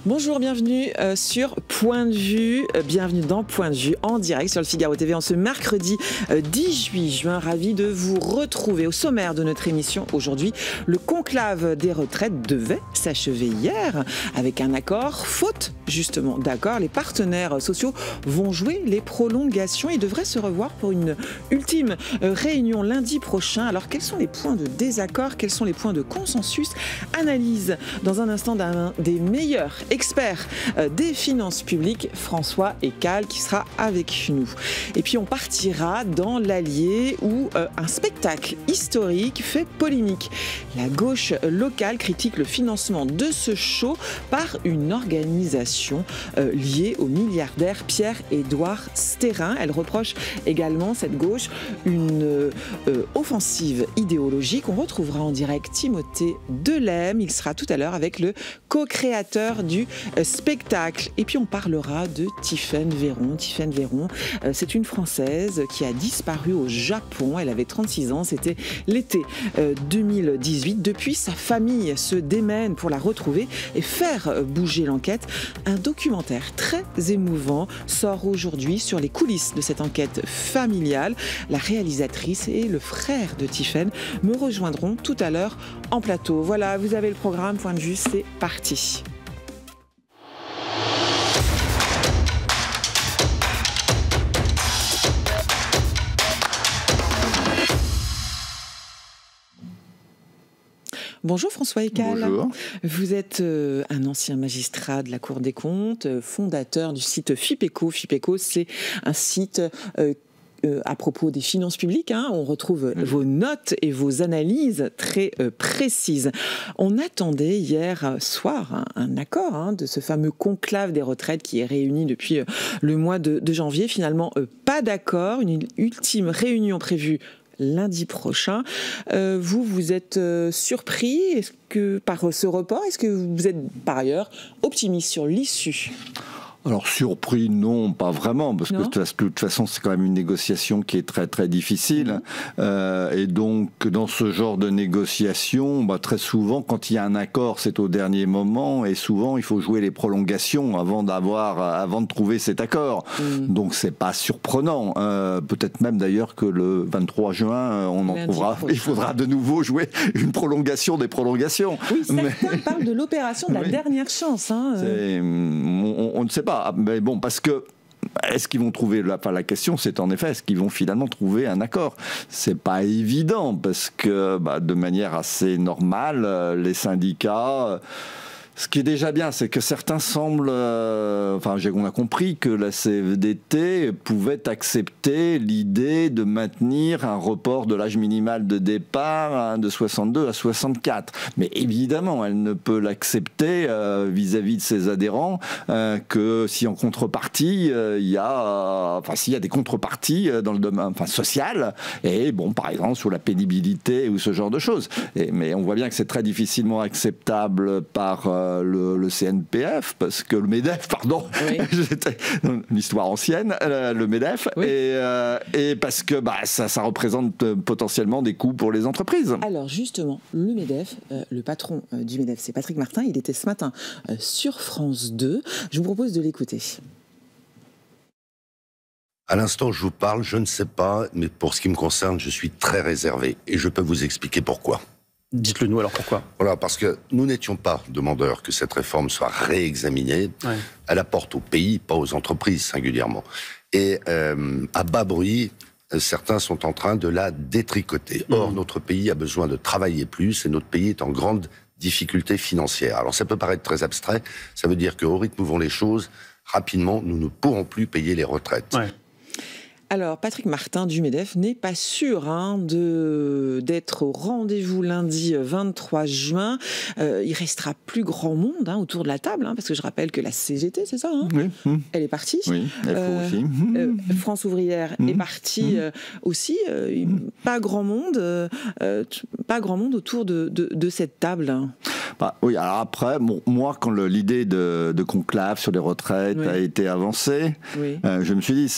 Bonjour, bienvenue sur Point de Vue, bienvenue dans Point de Vue en direct sur le Figaro TV en ce mercredi 18 juin. Ravi de vous retrouver au sommaire de notre émission aujourd'hui. Le conclave des retraites devait s'achever hier avec un accord. Faute justement d'accord, les partenaires sociaux vont jouer les prolongations et devraient se revoir pour une ultime réunion lundi prochain. Alors quels sont les points de désaccord, quels sont les points de consensus? Analyse dans un instant d'un des meilleurs experts des finances publiques, François Ekal, qui sera avec nous. Et puis on partira dans l'Allier où un spectacle historique fait polémique. La gauche locale critique le financement de ce show par une organisation liée au milliardaire Pierre-Édouard Stérin. Elle reproche également, cette gauche, une offensive idéologique. On retrouvera en direct Timothée Delem. Il sera tout à l'heure avec le co-créateur du spectacle. Et puis on parlera de Tiffaine Véron. Tiffaine Véron, c'est une Française qui a disparu au Japon. Elle avait 36 ans, c'était l'été 2018. Depuis, sa famille se démène pour la retrouver et faire bouger l'enquête. Un documentaire très émouvant sort aujourd'hui sur les coulisses de cette enquête familiale. La réalisatrice et le frère de Tiffaine me rejoindront tout à l'heure en plateau. Voilà, vous avez le programme. Point de vue, c'est parti. Bonjour François Ekal. Bonjour. Vous êtes un ancien magistrat de la Cour des comptes, fondateur du site FIPECO. FIPECO, c'est un site à propos des finances publiques, on retrouve vos notes et vos analyses très précises. On attendait hier soir un accord de ce fameux conclave des retraites qui est réuni depuis le mois de janvier. Finalement, pas d'accord, une ultime réunion prévue lundi prochain. Vous êtes surpris par ce report? Est-ce que vous êtes par ailleurs optimiste sur l'issue? Alors surpris, non, pas vraiment, parce que de toute façon c'est quand même une négociation qui est très très difficile. Et donc dans ce genre de négociation, très souvent quand il y a un accord c'est au dernier moment, et souvent il faut jouer les prolongations avant de trouver cet accord. Donc c'est pas surprenant. Peut-être même d'ailleurs que le 23 juin on en trouvera. Il faudra de nouveau jouer une prolongation des prolongations. Oui, certains parlent de l'opération de la dernière chance. On ne sait pas. Mais bon, parce que est-ce qu'ils vont trouver, la question c'est en effet, est-ce qu'ils vont finalement trouver un accord? C'est pas évident, parce que de manière assez normale, les syndicats... Ce qui est déjà bien, c'est que certains semblent... on a compris que la CFDT pouvait accepter l'idée de maintenir un report de l'âge minimal de départ de 62 à 64. Mais évidemment, elle ne peut l'accepter vis-à-vis de ses adhérents que si en contrepartie, s'il y a des contreparties dans le domaine social, et par exemple sur la pénibilité ou ce genre de choses. Mais on voit bien que c'est très difficilement acceptable par... le CNPF, parce que le MEDEF, pardon, oui. C'était une histoire ancienne, le MEDEF, oui. Et parce que ça représente potentiellement des coûts pour les entreprises. Alors justement, le MEDEF, le patron du MEDEF, c'est Patrick Martin, il était ce matin sur France 2. Je vous propose de l'écouter. À l'instant, je vous parle, je ne sais pas, mais pour ce qui me concerne, je suis très réservé, et je peux vous expliquer pourquoi. Dites-le nous alors, pourquoi? Voilà, parce que nous n'étions pas demandeurs que cette réforme soit réexaminée. Ouais. Elle apporte au pays, pas aux entreprises singulièrement. Et à bas bruit, certains sont en train de la détricoter. Or, notre pays a besoin de travailler plus, et notre pays est en grande difficulté financière. Alors ça peut paraître très abstrait, ça veut dire qu'au rythme où vont les choses, rapidement, nous ne pourrons plus payer les retraites. Ouais. Alors, Patrick Martin du MEDEF n'est pas sûr d'être au rendez-vous lundi 23 juin. Il restera plus grand monde autour de la table, parce que je rappelle que la CGT, c'est ça, oui. Elle est partie. Oui, FO aussi. France Ouvrière est partie aussi. Pas grand monde autour de cette table. Oui, alors après, moi, quand l'idée de conclave sur les retraites a été avancée, je me suis dit...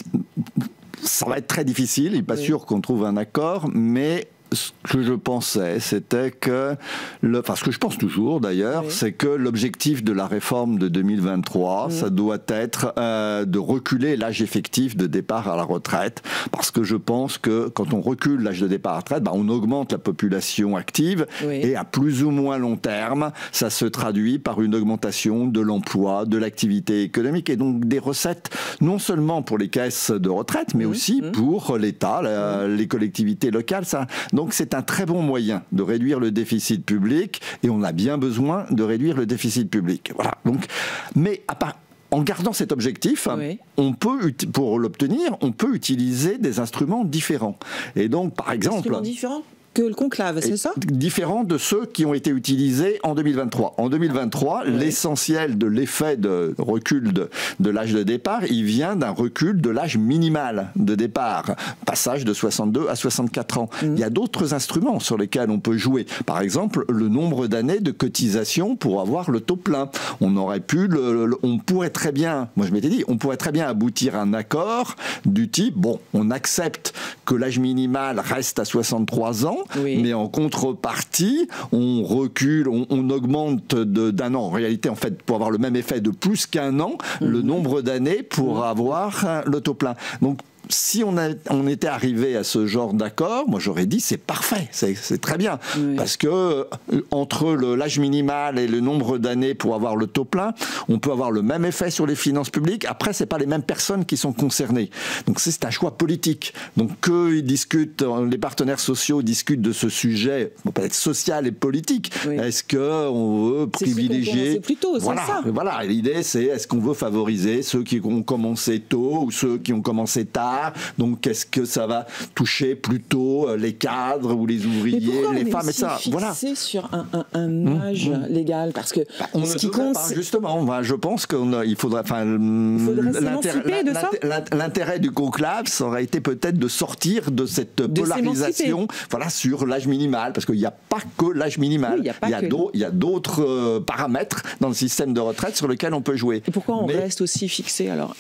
Ça va être très difficile, il n'est pas sûr qu'on trouve un accord, mais ce que je pensais, c'était que, ce que je pense toujours d'ailleurs, c'est que l'objectif de la réforme de 2023, ça doit être de reculer l'âge effectif de départ à la retraite, parce que je pense que quand on recule l'âge de départ à la retraite, on augmente la population active, et à plus ou moins long terme, ça se traduit par une augmentation de l'emploi, de l'activité économique, et donc des recettes, non seulement pour les caisses de retraite, mais aussi pour l'État, les collectivités locales. Donc c'est un très bon moyen de réduire le déficit public, et on a bien besoin de réduire le déficit public. Voilà. Donc, mais en gardant cet objectif, on peut, pour l'obtenir, on peut utiliser des instruments différents. Et donc, par exemple... Instruments différents que le conclave, c'est ça ? Différents de ceux qui ont été utilisés en 2023. En 2023, l'essentiel de l'effet de recul de l'âge de départ, il vient d'un recul de l'âge minimal de départ, passage de 62 à 64 ans. Il y a d'autres instruments sur lesquels on peut jouer. Par exemple, le nombre d'années de cotisation pour avoir le taux plein. On aurait pu, on pourrait très bien, moi je m'étais dit, on pourrait très bien aboutir à un accord du type, on accepte que l'âge minimal reste à 63 ans, mais en contrepartie, on recule, on augmente d'un an. En réalité, en fait, pour avoir le même effet de plus qu'un an, le nombre d'années pour avoir le taux plein. Donc, si on était arrivé à ce genre d'accord, moi j'aurais dit c'est parfait, c'est très bien. Parce que entre l'âge minimal et le nombre d'années pour avoir le taux plein, on peut avoir le même effet sur les finances publiques. Après, c'est pas les mêmes personnes qui sont concernées. Donc c'est un choix politique. Donc ils discutent, les partenaires sociaux discutent de ce sujet, peut-être social et politique. Est-ce qu'on veut privilégier... C'est plus tôt, c'est ça. Voilà, l'idée c'est est-ce qu'on veut favoriser ceux qui ont commencé tôt ou ceux qui ont commencé tard. Donc, est-ce que ça va toucher plutôt les cadres ou les ouvriers, les femmes et ça, voilà. Sur un âge légal, parce que ce qui compte, justement, je pense qu'il faudrait, l'intérêt du conclave, ça aurait été peut-être de sortir de cette polarisation, sur l'âge minimal, parce qu'il n'y a pas que l'âge minimal, il y a d'autres paramètres dans le système de retraite sur lesquels on peut jouer. Et pourquoi on reste aussi fixé alors?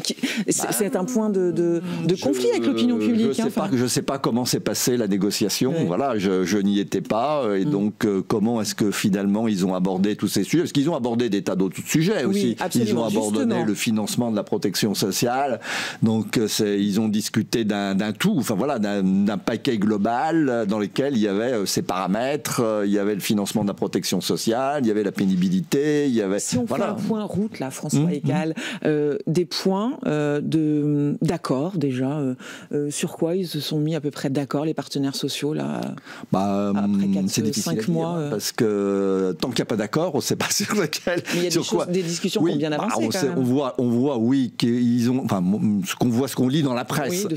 C'est un point de conflit avec l'opinion publique. Je ne sais pas comment s'est passée la négociation. Voilà, je n'y étais pas. Et donc, comment est-ce que finalement ils ont abordé tous ces sujets? Parce qu'ils ont abordé des tas d'autres sujets aussi. Ils ont abordé le financement de la protection sociale. Donc, ils ont discuté d'un tout, d'un paquet global dans lequel il y avait ces paramètres, il y avait le financement de la protection sociale, il y avait la pénibilité, il y avait... Si on fait un point route, là, François Écal, des points d'accord déjà, sur quoi ils se sont mis à peu près d'accord, les partenaires sociaux, là, après 4-5 mois parce que tant qu'il n'y a pas d'accord, on ne sait pas sur lequel. Mais il y a des discussions qui ont bien avancé, quand même. On voit, oui, qu'ils ont... ce qu'on lit dans la presse,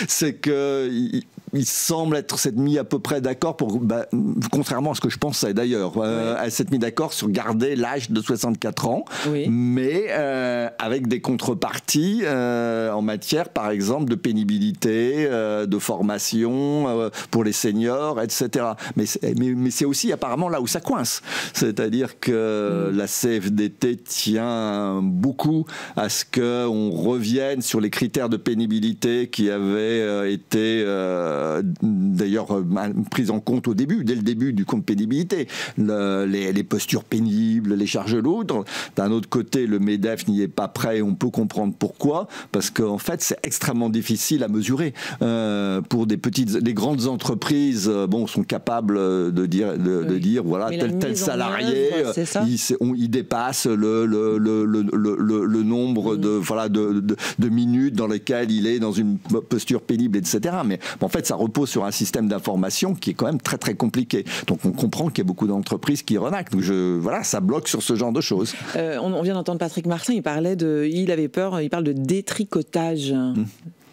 c'est que... Il semble s'être mis à peu près d'accord contrairement à ce que je pensais d'ailleurs, elle s'est mis d'accord sur garder l'âge de 64 ans, mais avec des contreparties en matière, par exemple, de pénibilité, de formation pour les seniors, etc. Mais c'est aussi apparemment là où ça coince. C'est-à-dire que la CFDT tient beaucoup à ce qu'on revienne sur les critères de pénibilité qui avaient été d'ailleurs prise en compte dès le début du compte pénibilité, les postures pénibles, les charges lourdes. D'un autre côté, le MEDEF n'y est pas prêt et on peut comprendre pourquoi, parce qu'en fait c'est extrêmement difficile à mesurer. Pour des grandes entreprises, sont capables de dire voilà, tel salarié, il dépasse le nombre de minutes dans lesquelles il est dans une posture pénible, etc. Mais en fait, ça repose sur un système d'information qui est quand même très très compliqué. Donc on comprend qu'il y a beaucoup d'entreprises qui renaquent. Donc ça bloque sur ce genre de choses. On vient d'entendre Patrick Marsin, il parle de détricotage.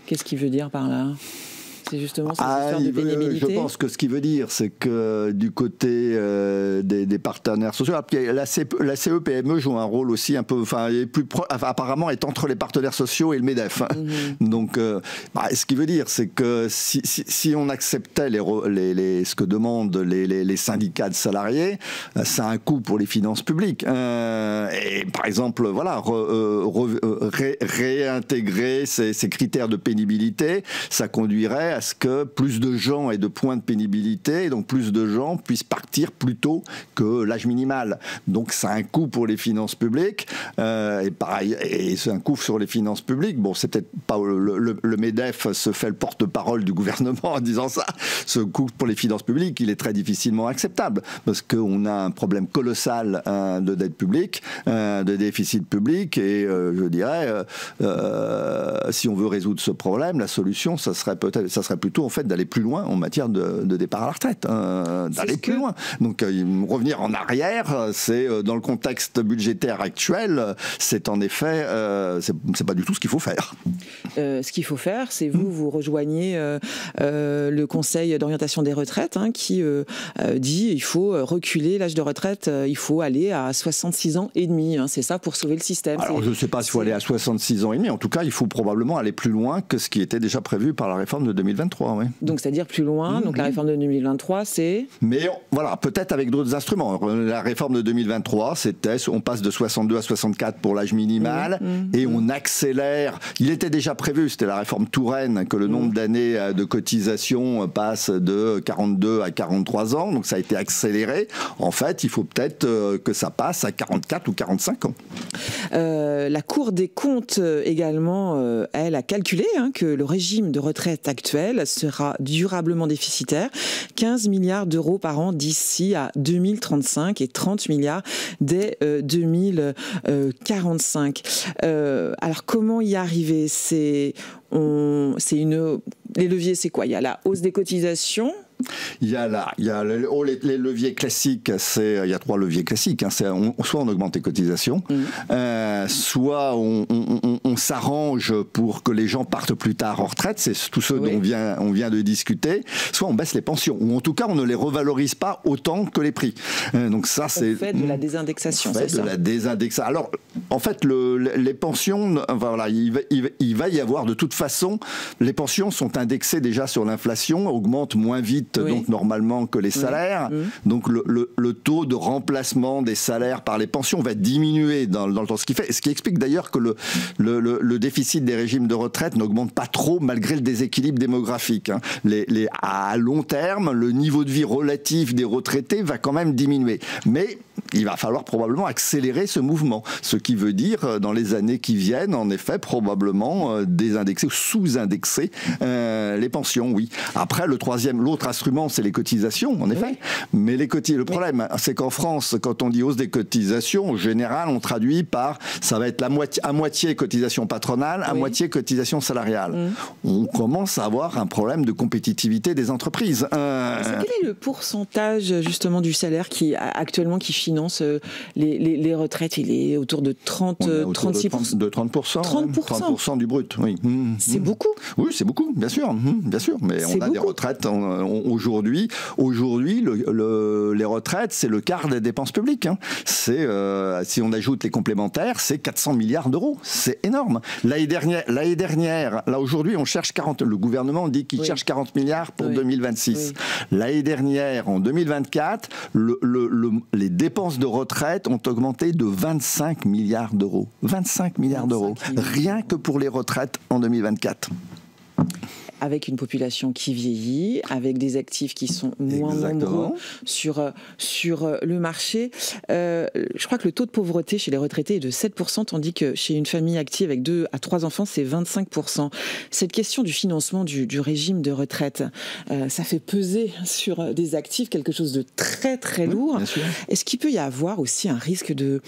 Qu'est-ce qu'il veut dire par là ? C'est justement cette histoire de pénibilité. Je pense que ce qu'il veut dire, c'est que du côté des partenaires sociaux, la CE-PME joue un rôle aussi un peu, apparemment est entre les partenaires sociaux et le MEDEF. Donc, ce qu'il veut dire, c'est que si on acceptait ce que demandent les syndicats de salariés, ça a un coût pour les finances publiques. Et par exemple, réintégrer ces critères de pénibilité, ça conduirait à à ce que plus de gens aient de points de pénibilité, et donc plus de gens puissent partir plus tôt que l'âge minimal. Donc c'est un coût pour les finances publiques, et pareil, et c'est un coût sur les finances publiques. Bon, c'est peut-être pas le MEDEF se fait le porte-parole du gouvernement en disant ça. Ce coût pour les finances publiques, il est très difficilement acceptable, parce qu'on a un problème colossal de dette publique, de déficit public, et je dirais, si on veut résoudre ce problème, la solution, ça serait plutôt en fait d'aller plus loin en matière de départ à la retraite, d'aller plus loin. Donc revenir en arrière, c'est dans le contexte budgétaire actuel, c'est en effet, c'est pas du tout ce qu'il faut faire. Ce qu'il faut faire, c'est vous rejoignez le Conseil d'orientation des retraites qui dit il faut reculer l'âge de retraite, il faut aller à 66 ans et demi. C'est ça pour sauver le système. Alors je ne sais pas s'il faut aller à 66 ans et demi. En tout cas, il faut probablement aller plus loin que ce qui était déjà prévu par la réforme de 2023. Oui. Donc c'est-à-dire plus loin. Donc la réforme de 2023, c'est... Mais voilà, peut-être avec d'autres instruments. La réforme de 2023, c'était on passe de 62 à 64 pour l'âge minimal et on accélère. Il était déjà prévu, c'était la réforme Touraine, que le nombre d'années de cotisation passe de 42 à 43 ans. Donc ça a été accéléré. En fait, il faut peut-être que ça passe à 44 ou 45 ans. La Cour des comptes également, elle a calculé que le régime de retraite actuel sera durablement déficitaire, 15 milliards d'euros par an d'ici à 2035 et 30 milliards dès 2045. Alors comment y arriver ? Les leviers, c'est quoi ? Il y a la hausse des cotisations. Il y a les leviers classiques, il y a 3 leviers classiques. Soit on augmente les cotisations, soit on s'arrange pour que les gens partent plus tard en retraite, c'est tout ce dont on vient de discuter, soit on baisse les pensions, ou en tout cas on ne les revalorise pas autant que les prix. Donc ça, c'est... On fait de la désindexation, c'est ça. La désindexation. Alors, en fait, les pensions, voilà, il va y avoir de toute façon, les pensions sont indexées déjà sur l'inflation, augmentent moins vite donc normalement que les salaires. Donc le taux de remplacement des salaires par les pensions va diminuer dans le temps. Ce qui explique d'ailleurs que le déficit des régimes de retraite n'augmente pas trop malgré le déséquilibre démographique. À long terme, le niveau de vie relatif des retraités va quand même diminuer. Mais il va falloir probablement accélérer ce mouvement. Ce qui veut dire, dans les années qui viennent, en effet, probablement désindexer ou sous-indexer les pensions, oui. Après, l'autre instrument, c'est les cotisations, en effet. Mais le problème, c'est qu'en France, quand on dit hausse des cotisations, en général, on traduit par, ça va être à moitié cotisation patronale, à moitié cotisation salariale. On commence à avoir un problème de compétitivité des entreprises. Quel est le pourcentage, justement, du salaire actuellement qui finance les retraites? Il est autour de 36%. De 30%. 30% du brut, oui. C'est beaucoup. Oui, c'est beaucoup, bien sûr. Mais on a des retraites aujourd'hui. Les retraites, c'est le quart des dépenses publiques. Si on ajoute les complémentaires, c'est 400 milliards d'euros. C'est énorme. L'année dernière, là aujourd'hui, on cherche 40. Le gouvernement dit qu'il cherche 40 milliards pour 2026. L'année dernière, en 2024, les dépenses de retraite ont augmenté de 25 milliards d'euros. 25 milliards d'euros. Rien que pour les retraites en 2024. Avec une population qui vieillit, avec des actifs qui sont moins nombreux sur le marché. Je crois que le taux de pauvreté chez les retraités est de 7%, tandis que chez une famille active avec 2 à 3 enfants, c'est 25%. Cette question du financement du régime de retraite, ça fait peser sur des actifs quelque chose de très très lourd. Est-ce qu'il peut y avoir aussi un risque de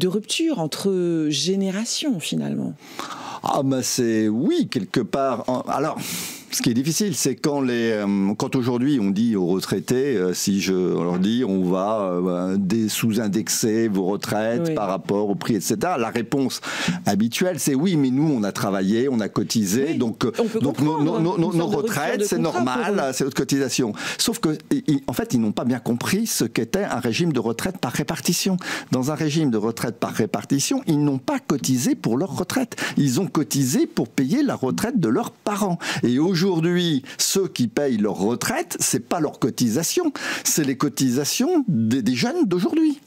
rupture entre générations, finalement ? Oui, quelque part. Alors, ce qui est difficile, c'est quand aujourd'hui on dit aux retraités, on leur dit on va sous-indexer vos retraites par rapport au prix, etc. La réponse habituelle, c'est oui, mais nous on a travaillé, on a cotisé, donc nos retraites, c'est normal, c'est notre cotisation. Sauf que, en fait, ils n'ont pas bien compris ce qu'était un régime de retraite par répartition. Dans un régime de retraite par répartition, ils n'ont pas cotisé pour leur retraite. Ils ont cotisé pour payer la retraite de leurs parents. Et aujourd'hui, Aujourd'hui, ceux qui payent leur retraite, c'est pas leurs cotisations, c'est les cotisations des jeunes d'aujourd'hui.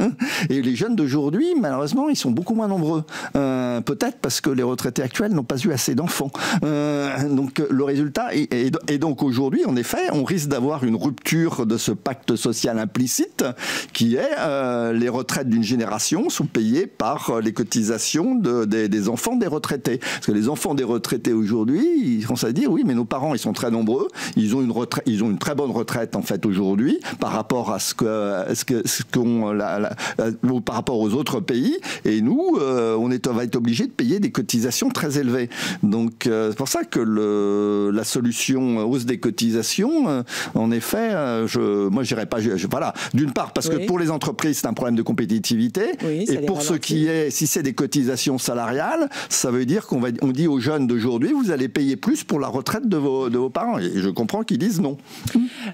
Et les jeunes d'aujourd'hui, malheureusement, ils sont beaucoup moins nombreux. Peut-être parce que les retraités actuels n'ont pas eu assez d'enfants. Donc le résultat, et donc aujourd'hui, en effet, on risque d'avoir une rupture de ce pacte social implicite qui est les retraites d'une génération sont payées par les cotisations des enfants des retraités. Parce que les enfants des retraités aujourd'hui, ils commencent à dire oui, mais nos parents, ils sont très nombreux, ils ont une très bonne retraite en fait aujourd'hui par rapport à par rapport aux autres pays, et nous, on va être obligé de payer des cotisations très élevées. Donc c'est pour ça que la solution hausse des cotisations, en effet, moi j'irais pas. Voilà, d'une part parce que pour les entreprises c'est un problème de compétitivité, et pour ce qui est, si c'est des cotisations salariales, ça veut dire qu'on dit aux jeunes d'aujourd'hui, vous allez payer plus pour la retraite de vos parents. Et je comprends qu'ils disent non.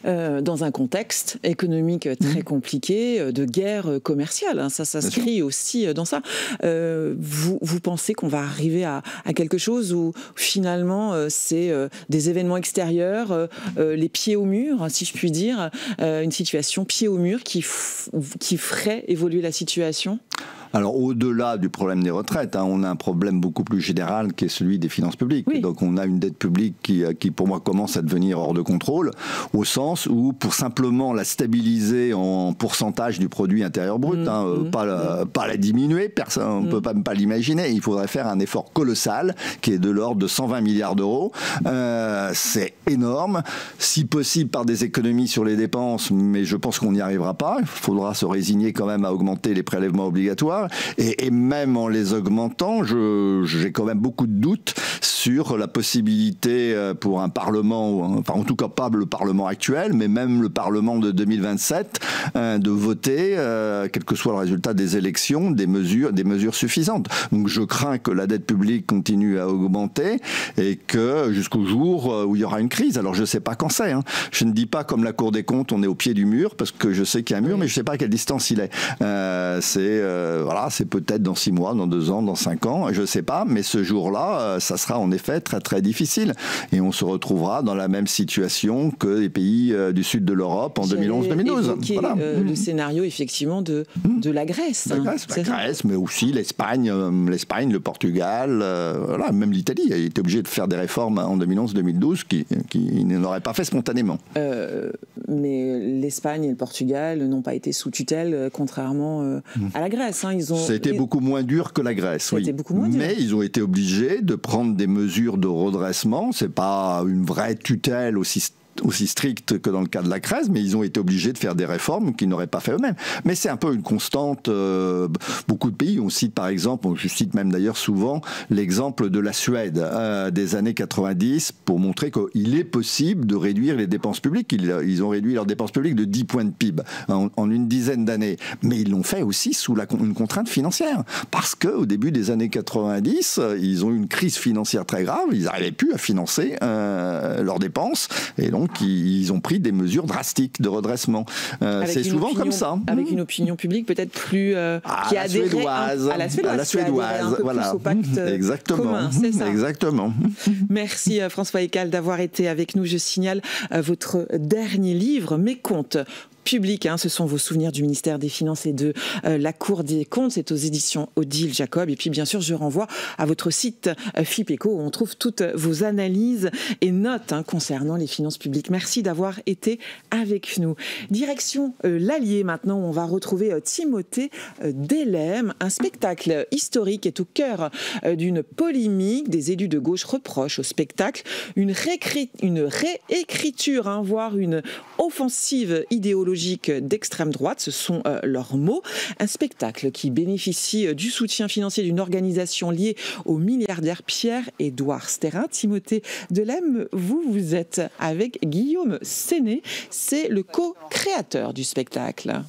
Dans un contexte économique très compliqué, de guerre commerciale, hein, ça s'inscrit aussi dans ça. Vous pensez qu'on va arriver à quelque chose où finalement c'est des événements extérieurs, les pieds au mur, si je puis dire, une situation pied au mur qui ferait évoluer la situation? Alors, au-delà du problème des retraites, on a un problème beaucoup plus général qui est celui des finances publiques. Oui. Donc, on a une dette publique qui, pour moi, commence à devenir hors de contrôle, au sens où, pour simplement la stabiliser en pourcentage du produit intérieur brut, pas la diminuer, personne, on ne peut même pas l'imaginer, il faudrait faire un effort colossal qui est de l'ordre de 120 milliards d'euros. C'est énorme, si possible par des économies sur les dépenses, mais je pense qu'on n'y arrivera pas. Il faudra se résigner quand même à augmenter les prélèvements obligatoires. Et même en les augmentant, j'ai quand même beaucoup de doutes sur la possibilité pour un Parlement, enfin en tout cas pas le Parlement actuel, mais même le Parlement de 2027, de voter, quel que soit le résultat des élections, des mesures suffisantes. Donc je crains que la dette publique continue à augmenter et que jusqu'au jour où il y aura une crise. Alors je ne sais pas quand c'est. Je ne dis pas comme la Cour des comptes, on est au pied du mur, parce que je sais qu'il y a un mur, mais je ne sais pas à quelle distance il est. Voilà, c'est peut-être dans 6 mois, dans 2 ans, dans 5 ans, je ne sais pas, mais ce jour-là, ça sera en effet très très difficile. Et on se retrouvera dans la même situation que les pays du sud de l'Europe en 2011-2012. Voilà. Le scénario, effectivement, de la Grèce. La Grèce, mais aussi l'Espagne, le Portugal, voilà, même l'Italie a été obligée de faire des réformes en 2011-2012 qui n'auraient pas fait spontanément. Mais l'Espagne et le Portugal n'ont pas été sous tutelle, contrairement à la Grèce. C'était beaucoup moins dur que la Grèce, oui. Mais ils ont été obligés de prendre des mesures de redressement. C'est pas une vraie tutelle aussi stricte que dans le cas de la Grèce, mais ils ont été obligés de faire des réformes qu'ils n'auraient pas fait eux-mêmes. Mais c'est un peu une constante. Beaucoup de pays, on cite par exemple, je cite même d'ailleurs souvent l'exemple de la Suède des années 90 pour montrer qu'il est possible de réduire les dépenses publiques. Ils ont réduit leurs dépenses publiques de 10 points de PIB en une dizaine d'années. Mais ils l'ont fait aussi sous une contrainte financière. Parce qu'au début des années 90, ils ont eu une crise financière très grave. Ils n'arrivaient plus à financer leurs dépenses. Et donc, ils ont pris des mesures drastiques de redressement. C'est souvent comme ça. Avec une opinion publique peut-être plus qui a adhéré à la suédoise, voilà. Au pacte commun, c'est ça. Exactement. Merci François Ekal d'avoir été avec nous. Je signale votre dernier livre, Mes comptes public, ce sont vos souvenirs du ministère des Finances et de la Cour des comptes. C'est aux éditions Odile Jacob. Et puis bien sûr, je renvoie à votre site FIPECO où on trouve toutes vos analyses et notes concernant les finances publiques. Merci d'avoir été avec nous. Direction l'Allier maintenant, où on va retrouver Timothée Delem. Un spectacle historique est au cœur d'une polémique. Des élus de gauche reprochent au spectacle une réécriture, voire une offensive idéologique d'extrême droite, ce sont leurs mots. Un spectacle qui bénéficie du soutien financier d'une organisation liée au milliardaire Pierre-Édouard Sterrin. Timothée Delem, vous êtes avec Guillaume Séné, c'est le co-créateur du spectacle.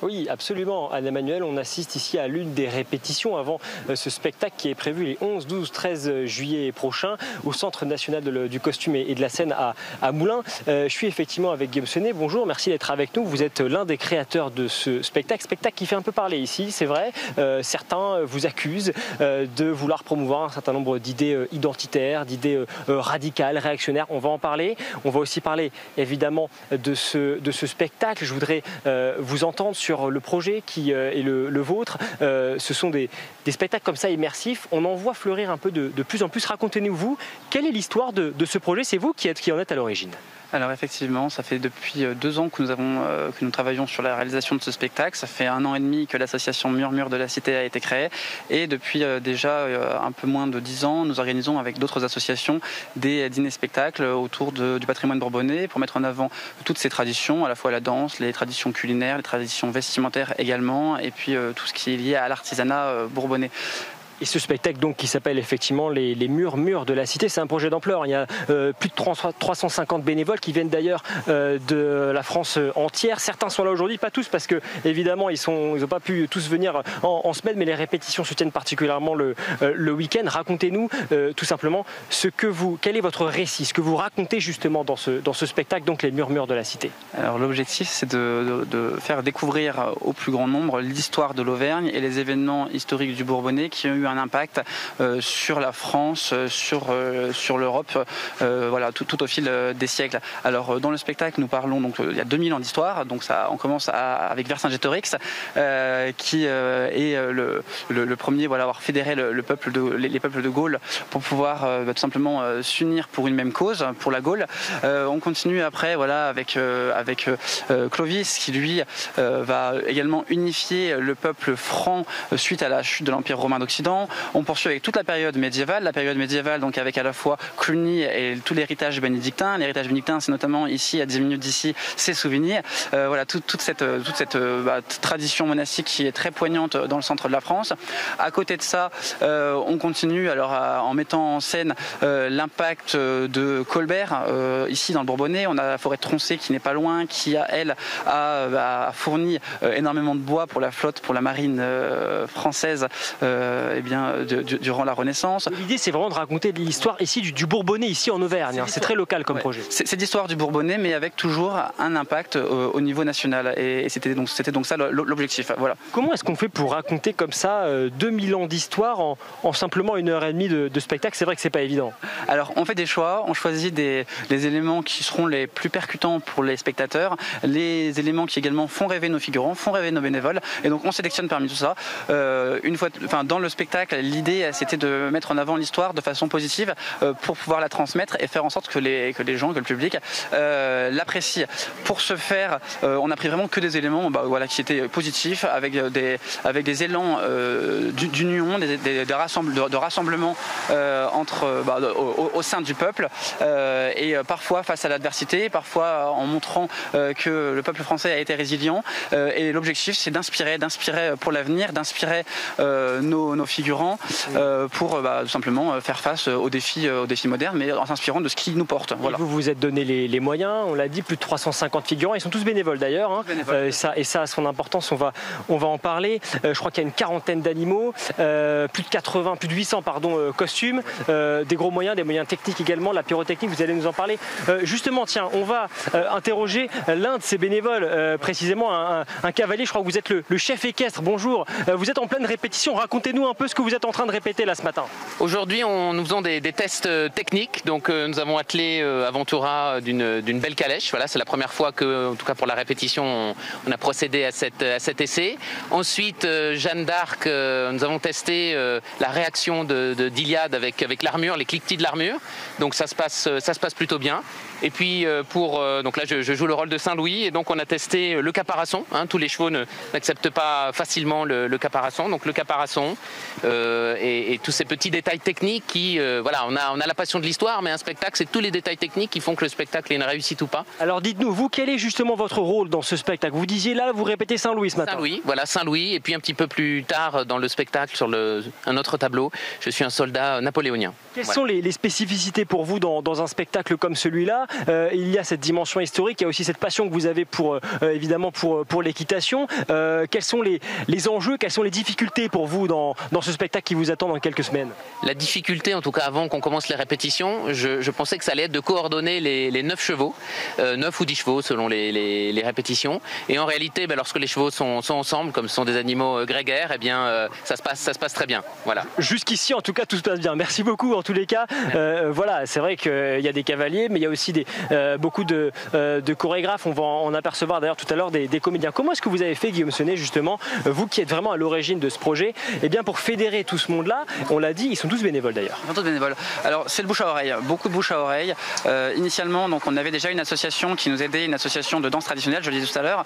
Oui, absolument. Anne-Emmanuelle, on assiste ici à l'une des répétitions avant ce spectacle qui est prévu les 11, 12, 13 juillet prochains au Centre national du costume et de la scène à Moulins. Je suis effectivement avec Guillaume Senet. Bonjour, merci d'être avec nous. Vous êtes l'un des créateurs de ce spectacle qui fait un peu parler ici, c'est vrai. Certains vous accusent de vouloir promouvoir un certain nombre d'idées identitaires, d'idées radicales, réactionnaires. On va en parler. On va aussi parler évidemment de ce spectacle. Je voudrais vous entendre sur le projet qui est le vôtre. Ce sont des spectacles comme ça immersifs. On en voit fleurir un peu de plus en plus. Racontez-nous, vous, quelle est l'histoire de ce projet? C'est vous qui en êtes à l'origine. Alors effectivement, ça fait depuis 2 ans que nous travaillons sur la réalisation de ce spectacle. Ça fait 1 an et demi que l'association Murmure de la Cité a été créée. Et depuis déjà un peu moins de 10 ans, nous organisons avec d'autres associations des dîners-spectacles autour du patrimoine bourbonnais pour mettre en avant toutes ces traditions, à la fois la danse, les traditions culinaires, les traditions vestimentaires également, et puis tout ce qui est lié à l'artisanat bourbonnais. Et ce spectacle donc qui s'appelle effectivement les Murmures de la Cité, c'est un projet d'ampleur. Il y a plus de 350 bénévoles qui viennent d'ailleurs de la France entière. Certains sont là aujourd'hui, pas tous, parce que évidemment ils n'ont pas pu tous venir en semaine, mais les répétitions se tiennent particulièrement le week-end. Racontez-nous tout simplement quel est votre récit, ce que vous racontez justement dans ce spectacle, donc les Murmures de la Cité. Alors l'objectif, c'est de faire découvrir au plus grand nombre l'histoire de l'Auvergne et les événements historiques du Bourbonnais qui ont eu un impact sur la France, sur l'Europe, voilà, tout au fil des siècles. Alors dans le spectacle, nous parlons donc il y a 2000 ans d'histoire, donc on commence avec Vercingétorix qui est le premier, voilà, à avoir fédéré les peuples de Gaule pour pouvoir tout simplement s'unir pour une même cause, pour la Gaule. On continue après, voilà, avec Clovis qui lui va également unifier le peuple franc suite à la chute de l'Empire romain d'Occident. On poursuit avec toute la période médiévale, donc avec à la fois Cluny et tout l'héritage bénédictin. L'héritage bénédictin, c'est notamment ici, à 10 minutes d'ici, c'est Souvigny. Voilà, toute cette tradition monastique qui est très poignante dans le centre de la France. À côté de ça, on continue alors en mettant en scène l'impact de Colbert ici dans le Bourbonnais. On a la forêt de Troncé qui n'est pas loin, qui a fourni énormément de bois pour la flotte, pour la marine française. Durant la Renaissance. L'idée, c'est vraiment de raconter l'histoire ici du Bourbonnais, ici en Auvergne. C'est très local comme projet. C'est l'histoire du Bourbonnais, mais avec toujours un impact au niveau national. Et c'était donc ça l'objectif. Voilà. Comment est-ce qu'on fait pour raconter comme ça 2000 ans d'histoire en simplement 1h30 de spectacle? C'est vrai que c'est pas évident. Alors, on fait des choix. On choisit les éléments qui seront les plus percutants pour les spectateurs, les éléments qui également font rêver nos figurants, font rêver nos bénévoles. Et donc, on sélectionne parmi tout ça. Dans le spectacle, l'idée c'était de mettre en avant l'histoire de façon positive pour pouvoir la transmettre et faire en sorte que les gens, que le public l'apprécient. Pour ce faire, on a pris vraiment que des éléments qui étaient positifs, avec des élans d'union, de rassemblement au sein du peuple, et parfois face à l'adversité, parfois en montrant que le peuple français a été résilient. Et l'objectif, c'est d'inspirer pour l'avenir, d'inspirer nos figurants pour tout simplement faire face aux défis modernes, mais en s'inspirant de ce qui nous porte. Voilà. Vous vous êtes donné les moyens, on l'a dit, plus de 350 figurants, ils sont tous bénévoles d'ailleurs, hein. Et ça a son importance, on va en parler. Je crois qu'il y a une quarantaine d'animaux, plus de 800 costumes, des gros moyens, des moyens techniques également, la pyrotechnique, vous allez nous en parler. Justement, tiens, on va interroger l'un de ces bénévoles, précisément un cavalier, je crois que vous êtes le chef équestre. Bonjour, vous êtes en pleine répétition, racontez-nous un peu ce que vous êtes en train de répéter là ce matin. Aujourd'hui, nous faisons des tests techniques. Donc, nous avons attelé Aventura d'une belle calèche. Voilà, c'est la première fois que, en tout cas pour la répétition, on a procédé à cet essai. Ensuite, Jeanne d'Arc, nous avons testé la réaction d'Iliade avec l'armure, les cliquetis de l'armure. Donc, ça se passe plutôt bien. Et puis, donc là, je joue le rôle de Saint-Louis. Et donc, on a testé le caparaçon. Hein, tous les chevaux n'acceptent pas facilement le caparaçon. Donc, le caparaçon, et tous ces petits détails techniques qui, voilà, on a la passion de l'histoire, mais un spectacle, c'est tous les détails techniques qui font que le spectacle ait une réussite ou pas. Alors dites-nous, vous, quel est justement votre rôle dans ce spectacle? Vous disiez là, vous répétez Saint-Louis ce matin. Saint-Louis, voilà, Saint-Louis, et puis un petit peu plus tard dans le spectacle, sur un autre tableau, je suis un soldat napoléonien. Quelles sont les spécificités pour vous dans un spectacle comme celui-là? Il y a cette dimension historique, il y a aussi cette passion que vous avez évidemment pour l'équitation. Quels sont les enjeux, quelles sont les difficultés pour vous dans ce spectacle qui vous attend dans quelques semaines? La difficulté, en tout cas avant qu'on commence les répétitions, je pensais que ça allait être de coordonner les 9 chevaux, 9 ou 10 chevaux selon les répétitions. Et en réalité, lorsque les chevaux sont ensemble, comme ce sont des animaux grégaires, eh bien, ça se passe très bien. Voilà. Jusqu'ici, en tout cas, tout se passe bien. Merci beaucoup, en tous les cas. Voilà, c'est vrai qu'il y a des cavaliers, mais il y a aussi beaucoup de chorégraphes. On va en apercevoir d'ailleurs tout à l'heure des comédiens. Comment est-ce que vous avez fait, Guillaume Senet, justement, vous qui êtes vraiment à l'origine de ce projet, eh bien, pour fédérer tout ce monde-là? On l'a dit, ils sont tous bénévoles d'ailleurs. Ils sont tous bénévoles. Alors, c'est le bouche à oreille, beaucoup de bouche à oreille. Initialement, donc, on avait déjà une association qui nous aidait, une association de danse traditionnelle, je le disais tout à l'heure,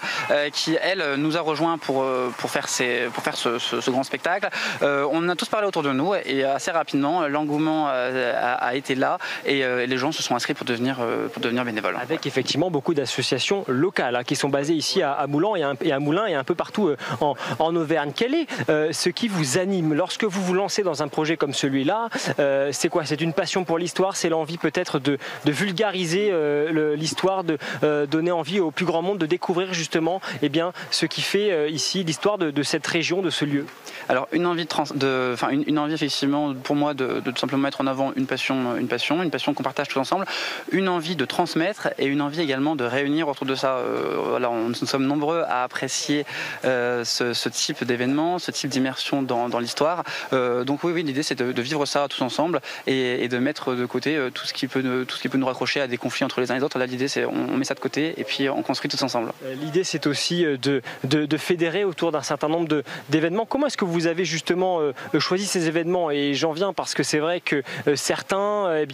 qui, elle, nous a rejoints pour faire ce grand spectacle. On a tous parlé autour de nous et assez rapidement, l'engouement a été là et les gens se sont inscrits pour devenir bénévoles. Avec effectivement beaucoup d'associations locales qui sont basées ici à Moulins et un peu partout en Auvergne. Quel est ce qui vous anime lorsque vous vous lancez dans un projet comme celui-là? C'est quoi? C'est une passion pour l'histoire? C'est l'envie peut-être de vulgariser l'histoire, de donner envie au plus grand monde de découvrir justement ce qui fait ici l'histoire de cette région, de ce lieu? Alors une envie effectivement pour moi de tout simplement mettre en avant une passion qu'on partage tous ensemble, une envie de transmettre et une envie également de réunir autour de ça. Nous sommes nombreux à apprécier ce type d'événement, ce type d'immersion dans l'histoire. Donc oui, l'idée c'est de vivre ça tous ensemble et de mettre de côté tout ce qui peut nous raccrocher à des conflits entre les uns et les autres. Là, l'idée c'est on met ça de côté et puis on construit tous ensemble. L'idée c'est aussi de fédérer autour d'un certain nombre d'événements. Comment est-ce que vous avez justement choisi ces événements? Et j'en viens parce que c'est vrai que certains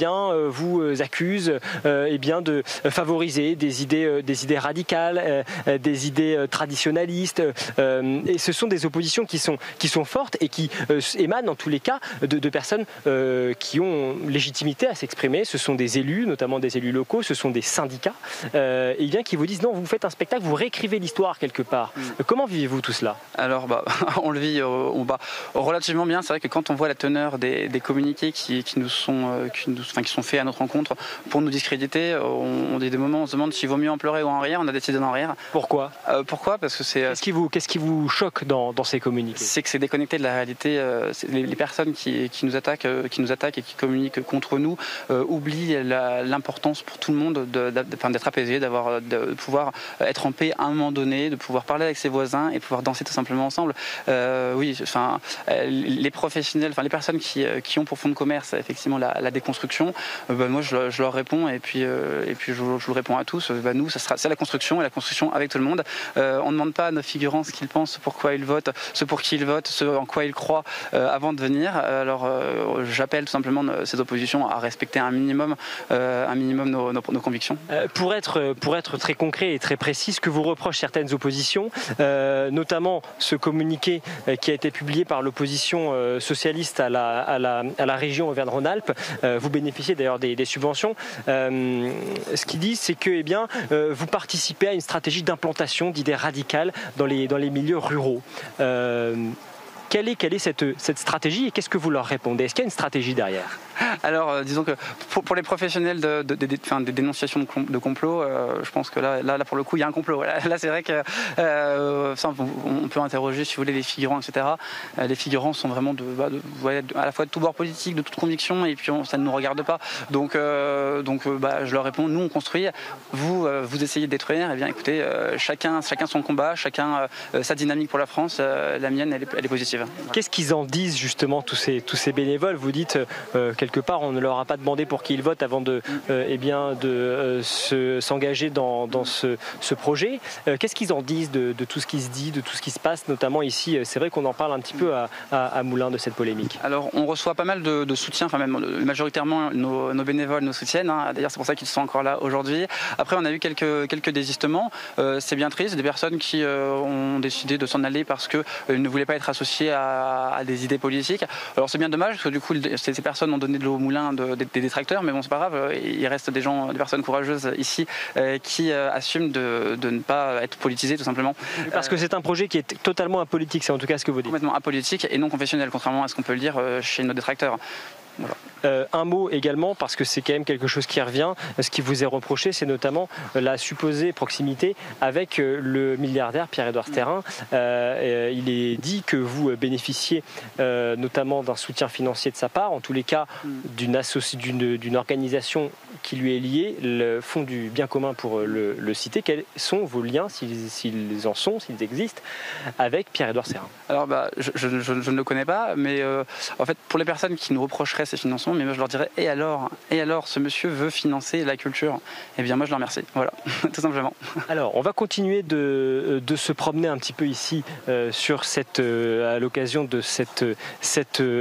vous accusent de favoriser des idées radicales, des idées traditionnalistes. Et ce sont des oppositions qui sont fortes et qui émanent en tous les cas de personnes qui ont légitimité à s'exprimer. Ce sont des élus, notamment des élus locaux, ce sont des syndicats qui vous disent non, vous faites un spectacle, vous réécrivez l'histoire quelque part. Comment vivez-vous tout cela? Alors on le vit relativement bien. C'est vrai que quand on voit la teneur des communiqués qui sont faits à notre rencontre pour nous discréditer, on a des moments où on se demande s'il vaut mieux en pleurer ou en rire. On a décidé d'en rire. Pourquoi? Parce que c'est... Qu'est-ce qui vous choque dans ces communiqués? C'est que c'est déconnecté de la réalité. Les personnes qui nous attaquent et qui communiquent contre nous oublient l'importance pour tout le monde d'être apaisé, de pouvoir être en paix à un moment donné, de pouvoir parler avec ses voisins et de pouvoir danser tout simplement ensemble. Les professionnels, les personnes qui ont pour fond de commerce effectivement la déconstruction, moi je leur réponds et puis je le réponds à tous. Nous, c'est la construction et la construction avec tout le monde. On ne demande pas à nos figurants ce qu'ils pensent, pourquoi ils votent, ce pour qui ils votent, ce en quoi ils croient avant de venir. Alors j'appelle tout simplement ces oppositions à respecter un minimum nos convictions. Pour être très concret et très précis, ce que vous reprochent certaines oppositions, notamment ce communiqué qui a été publié par l'opposition socialiste à la région Auvergne-Rhône-Alpes. Vous bénéficiez d'ailleurs des subventions. Ce qu'ils disent, c'est que vous participez à une stratégie d'implantation d'idées radicales dans les milieux ruraux. Quelle est cette stratégie et qu'est-ce que vous leur répondez? Est-ce qu'il y a une stratégie derrière? Alors, disons que pour les professionnels des dénonciations de complot, je pense que là pour le coup, il y a un complot. Là, c'est vrai que on peut interroger, si vous voulez, les figurants, etc. Les figurants sont vraiment à la fois de tout bord politique, de toute conviction, et puis ça ne nous regarde pas. Donc, je leur réponds, nous on construit, vous essayez de détruire. Eh bien, écoutez, chacun son combat, chacun sa dynamique pour la France. La mienne, elle est positive. Qu'est-ce qu'ils en disent justement tous ces bénévoles? Vous dites quelque part, on ne leur a pas demandé pour qui ils votent avant de s'engager dans ce projet. Qu'est-ce qu'ils en disent de tout ce qui se dit, de tout ce qui se passe, notamment ici? C'est vrai qu'on en parle un petit peu à Moulins de cette polémique. Alors, on reçoit pas mal de soutien, enfin même majoritairement nos bénévoles nous soutiennent. D'ailleurs, c'est pour ça qu'ils sont encore là aujourd'hui. Après, on a eu quelques désistements. C'est bien triste, des personnes qui ont décidé de s'en aller parce qu'ils ne voulaient pas être associés à des idées politiques. Alors, c'est bien dommage parce que du coup, ces personnes ont donné de l'eau au moulin des détracteurs, mais bon, c'est pas grave. Il reste des personnes courageuses ici qui assument de ne pas être politisées, tout simplement. Parce que c'est un projet qui est totalement apolitique, c'est en tout cas ce que vous dites. Complètement apolitique et non confessionnel, contrairement à ce qu'on peut le dire chez nos détracteurs. Voilà. Un mot également, parce que c'est quand même quelque chose qui revient, ce qui vous est reproché, c'est notamment la supposée proximité avec le milliardaire Pierre-Édouard Stérin. Il est dit que vous bénéficiez notamment d'un soutien financier de sa part, en tous les cas d'une organisation qui lui est liée, le Fonds du bien commun pour le citer. Quels sont vos liens, s'ils en sont, s'ils existent, avec Pierre-Édouard Stérin? Alors je ne le connais pas, mais en fait pour les personnes qui nous reprocheraient ces financements, mais moi je leur dirais et alors ce monsieur veut financer la culture, eh bien moi je le remercie, voilà, tout simplement. Alors on va continuer de se promener un petit peu ici sur à l'occasion de cette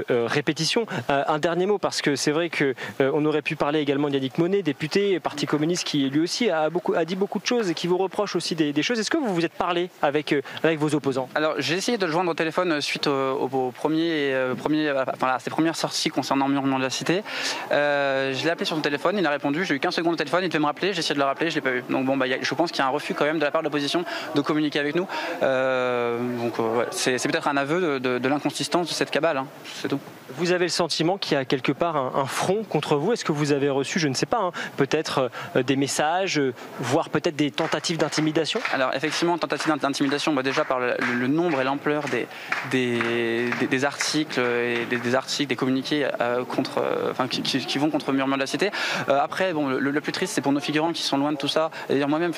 répétition. Un dernier mot, parce que c'est vrai qu'on aurait pu parler également d'Yannick Monnet, député, Parti communiste, qui lui aussi a dit beaucoup de choses et qui vous reproche aussi des choses. Est-ce que vous vous êtes parlé avec vos opposants? Alors j'ai essayé de le joindre au téléphone suite aux ses premières sorties concernant Murmure de la Cité. Je l'ai appelé sur son téléphone, il a répondu, j'ai eu 15 secondes au téléphone, il devait me rappeler, j'ai essayé de le rappeler, je l'ai pas eu. Donc bon, je pense qu'il y a un refus quand même de la part de l'opposition de communiquer avec nous. Ouais, c'est peut-être un aveu de l'inconsistance de cette cabale, hein, c'est tout. Vous avez le sentiment qu'il y a quelque part un front contre vous? Est-ce que vous avez reçu, je ne sais pas, peut-être des messages, voire peut-être des tentatives d'intimidation? Alors effectivement, tentatives d'intimidation, déjà par le nombre et l'ampleur des articles et des communiqués qui vont contre Murmure de la Cité. Après, le plus triste, c'est pour nos figurants qui sont loin de tout ça. Et d'ailleurs moi-même,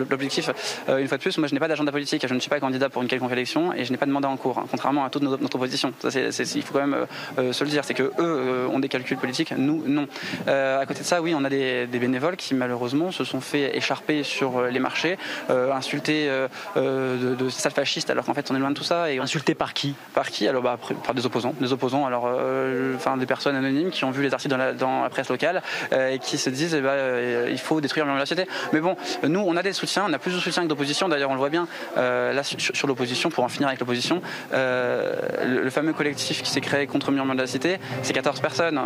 l'objectif, une fois de plus, moi je n'ai pas d'agenda politique, je ne suis pas candidat pour une quelconque élection et je n'ai pas de mandat en cours, contrairement à toute notre opposition. Ça, il faut quand même se le dire, c'est que eux ont des calculs politiques, nous non. À côté de ça, oui, on a des bénévoles qui malheureusement se sont fait écharper sur les marchés, insultés de sales fascistes, alors qu'en fait on est loin de tout ça. Et insultés par qui? Par qui? Alors par des opposants, alors des personnes anonymes qui ont vu les articles dans la presse locale et qui se disent il faut détruire Murmure de la Cité. Mais bon, nous on a des soutiens, on a plus de soutien que d'opposition. D'ailleurs on le voit bien là sur l'opposition, pour en finir avec l'opposition, le fameux collectif qui s'est créé contre Murmure de la Cité, c'est 14 personnes.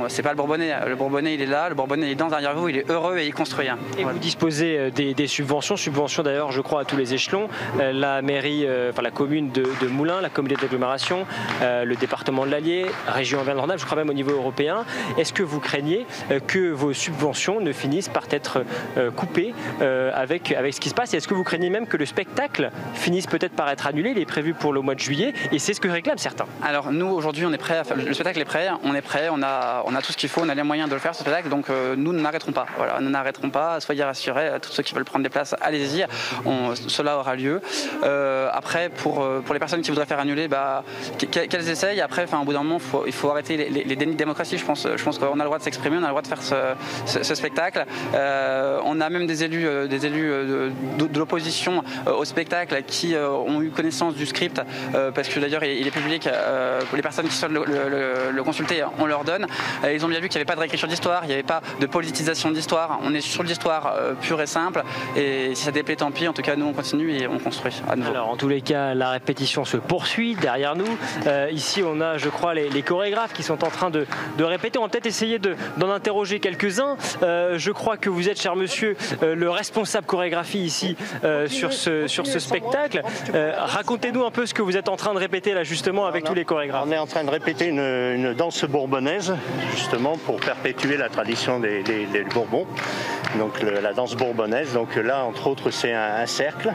C'est pas le Bourbonnais. Le Bourbonnais il est là, le Bourbonnais il est derrière vous, il est heureux et il construit. Et voilà. Vous disposez des subventions d'ailleurs je crois à tous les échelons. La mairie, la commune de Moulins, la communauté d'agglomération, le département de l'Allier, région Auvergne-Rhône-Alpes, je crois même au niveau européen. Est-ce que vous craignez que vos subventions ne finissent par être coupées avec ce qui se passe? Et est-ce que vous craignez même que le spectacle finisse peut-être par être annulé? Il est prévu pour le mois de juillet et c'est ce que réclament certains. Alors nous aujourd'hui on est prêt, le spectacle est prêt, on a tout ce qu'il faut, on a les moyens de le faire ce spectacle, donc nous ne n'arrêterons pas. Voilà, nous n'arrêterons pas, soyez rassurés, tous ceux qui veulent prendre des places, allez-y, cela aura lieu. Après pour les personnes qui voudraient faire annuler, qu'elles essayent. Après, au bout d'un moment, il faut arrêter les dénis de démocratie. Je pense qu'on a le droit de s'exprimer, on a le droit de faire ce spectacle. On a même des élus de l'opposition au spectacle qui ont eu connaissance du script, parce que d'ailleurs il est public. Pour les personnes qui souhaitent le consulter, on leur donne. Ils ont bien vu qu'il n'y avait pas de réécriture d'histoire, il n'y avait pas de politisation d'histoire. On est sur l'histoire pure et simple. Et si ça déplaît, tant pis. En tout cas, nous on continue et on construit à nouveau. Alors, en tous les cas, la répétition se poursuit derrière nous. Ici, on a, je crois, les chorégraphes qui sont en train de répéter. On va peut-être essayer d'en interroger quelques-uns. Je crois que vous êtes, cher monsieur, le responsable chorégraphie ici sur ce spectacle. Racontez-nous un peu ce que vous êtes en train de répéter là justement avec tous les chorégraphes. On est en train de répéter une danse bourbonnaise justement pour perpétuer la tradition des Bourbons. Donc la danse bourbonnaise. Donc là, entre autres, c'est un cercle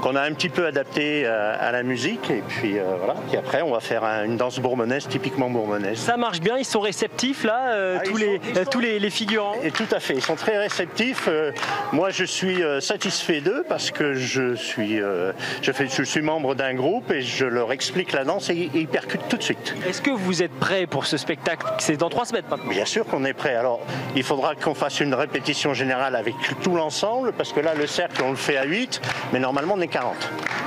qu'on a un petit peu adapté à la musique. Et puis voilà. Puis après, on va faire une danse bourbonnaise, typiquement bourbonnaise. Ça marche bien, ils sont réceptifs là, tous les figurants. Et tout à fait, ils sont très réceptifs. Moi, je suis satisfait d'eux parce que je suis membre d'un groupe et je leur explique la danse et ils percutent tout de suite. Est-ce que vous êtes prêts pour ce spectacle? C'est dans 3 semaines maintenant. Bien sûr qu'on est prêt. Alors, il faudra qu'on fasse une répétition générale avec tout l'ensemble parce que là, le cercle, on le fait à 8, mais normalement, on est 40.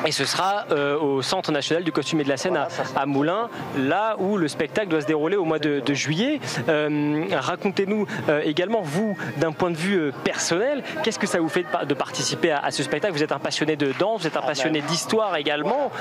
Et ce sera au Centre national du costume et de la scène à Moulins, là où le spectacle doit se dérouler au mois de juillet. Racontez-nous également, vous, d'un point de vue personnel, qu'est-ce que ça vous fait de participer à ce spectacle? Vous êtes un passionné de danse, vous êtes un passionné d'histoire également.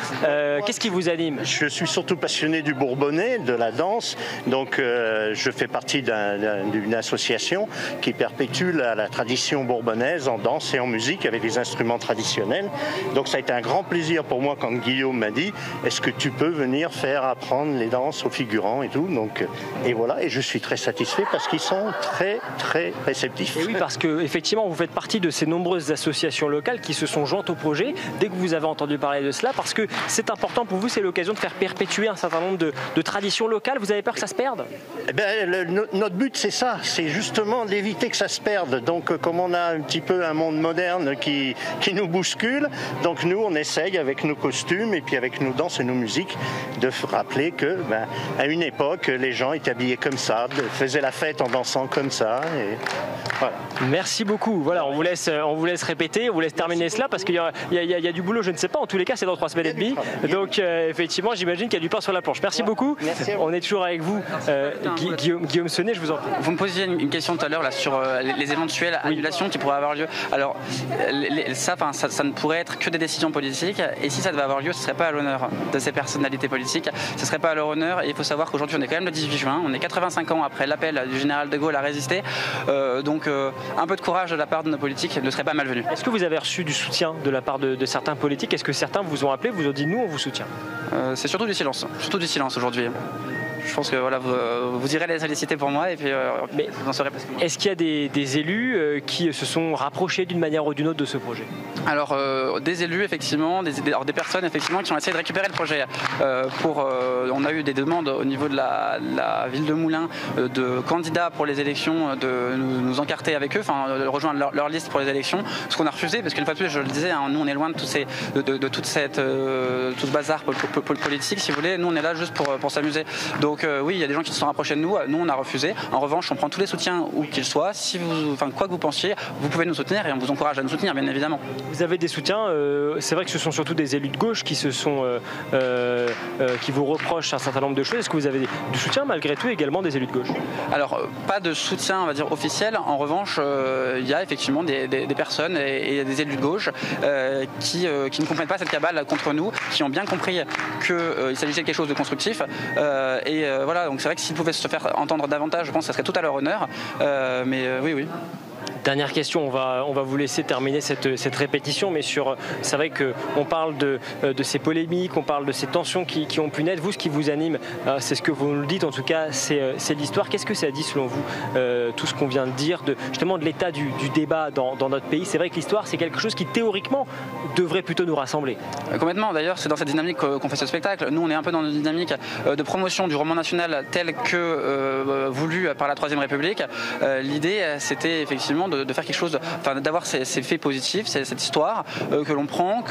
Qu'est-ce qui vous anime? Je suis surtout passionné du bourbonnais, de la danse. Donc je fais partie d'une association qui perpétue la tradition bourbonnaise en danse et en musique avec des instruments traditionnels. Donc ça a été un grand plaisir pour moi quand Guillaume m'a dit est-ce que tu peux venir faire apprendre les danses aux figurants et tout. Donc, et voilà, et je suis très satisfait parce qu'ils sont très très réceptifs. Et oui, parce que effectivement vous faites partie de ces nombreuses associations locales qui se sont jointes au projet dès que vous avez entendu parler de cela, parce que c'est important pour vous, c'est l'occasion de faire perpétuer un certain nombre de traditions locales. Vous avez peur que ça se perde? Eh bien, notre but c'est ça, c'est justement d'éviter que ça se perde. Donc comme on a un petit peu un monde moderne qui nous bouscule, donc nous on essaye avec nos costumes et puis avec nos danses et nos musiques de rappeler que à une époque les gens étaient habillés comme ça, faisaient la fête en dansant comme ça. Et voilà. Merci beaucoup. Voilà, on vous laisse répéter, on vous laisse terminer cela parce qu'il y a du boulot, je ne sais pas. En tous les cas, c'est dans 3 semaines et demie. Donc effectivement, j'imagine qu'il y a du pain sur la planche. Merci beaucoup. On est toujours avec vous, Guillaume Senet, je vous en prie. Vous me posiez une question tout à l'heure là sur les éventuelles annulations qui pourraient avoir lieu. Alors ça ne pourrait être que des décisions politiques. Et si ça devait avoir lieu, ce ne serait pas à l'honneur de ces personnalités politiques. Ce ne serait pas à leur honneur. Et il faut savoir qu'aujourd'hui, on est quand même le 18 juin. On est 85 ans après l'appel du général de Gaulle à résister. Donc un peu de courage de la part de nos politiques ne serait pas malvenu. Est-ce que vous avez reçu du soutien de la part de certains politiques? Est-ce que certains vous ont appelé, vous ont dit nous on vous soutient? C'est surtout du silence aujourd'hui. Je pense que voilà, vous irez les solliciter pour moi et puis mais vous en saurez plus que moi. Est-ce qu'il y a des élus qui se sont rapprochés d'une manière ou d'une autre de ce projet? Alors des élus effectivement, des personnes effectivement qui ont essayé de récupérer le projet. On a eu des demandes au niveau de la ville de Moulins de candidats pour les élections de nous encarter avec eux, de rejoindre leur liste pour les élections. Ce qu'on a refusé parce qu'une fois de plus, je le disais, nous on est loin de tout ce bazar politique, si vous voulez. Nous on est là juste pour s'amuser. Donc oui, il y a des gens qui se sont rapprochés de nous. Nous, on a refusé. En revanche, on prend tous les soutiens où qu'ils soient. Quoi que vous pensiez, vous pouvez nous soutenir et on vous encourage à nous soutenir, bien évidemment. Vous avez des soutiens. C'est vrai que ce sont surtout des élus de gauche qui qui vous reprochent un certain nombre de choses. Est-ce que vous avez du soutien malgré tout également des élus de gauche? Alors, pas de soutien, on va dire, officiel. En revanche, il y a effectivement des personnes et des élus de gauche qui ne comprennent pas cette cabale contre nous, qui ont bien compris qu'il s'agissait de quelque chose de constructif. Voilà, donc c'est vrai que s'ils pouvaient se faire entendre davantage, je pense que ça serait tout à leur honneur. Oui. Dernière question, on va vous laisser terminer cette répétition, mais c'est vrai qu'on parle de ces polémiques, on parle de ces tensions qui ont pu naître. Vous, ce qui vous anime, c'est ce que vous nous le dites, en tout cas, c'est l'histoire. Qu'est-ce que ça dit selon vous, tout ce qu'on vient de dire, justement de l'état du débat dans notre pays? C'est vrai que l'histoire, c'est quelque chose qui théoriquement devrait plutôt nous rassembler. Complètement, d'ailleurs, c'est dans cette dynamique qu'on fait ce spectacle. Nous, on est un peu dans une dynamique de promotion du roman national tel que voulu par la Troisième République. L'idée, c'était effectivement de faire quelque chose, d'avoir ces faits positifs, cette histoire que l'on prend,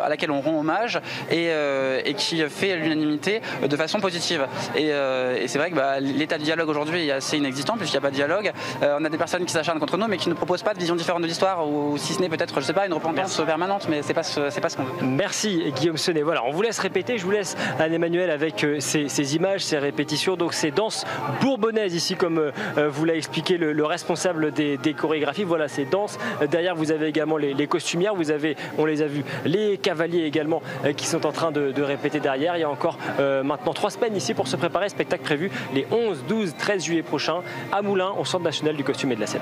à laquelle on rend hommage et qui fait l'unanimité de façon positive. Et c'est vrai que l'état de dialogue aujourd'hui est assez inexistant puisqu'il n'y a pas de dialogue. On a des personnes qui s'acharnent contre nous mais qui ne proposent pas de vision différente de l'histoire ou si ce n'est peut-être, je sais pas, une repentance permanente, mais c'est pas ce qu'on veut. Merci Guillaume Senet. Voilà, on vous laisse répéter, je vous laisse Anne-Emmanuel avec ces images, ces répétitions, donc ces danses bourbonnaises ici comme vous l'a expliqué le responsable des chorégraphies. Voilà ces danses. Derrière vous avez également les costumières, on les a vus, les cavaliers également qui sont en train de répéter derrière. Il y a encore maintenant 3 semaines ici pour se préparer, spectacle prévu les 11, 12, 13 juillet prochains à Moulins au Centre national du costume et de la scène.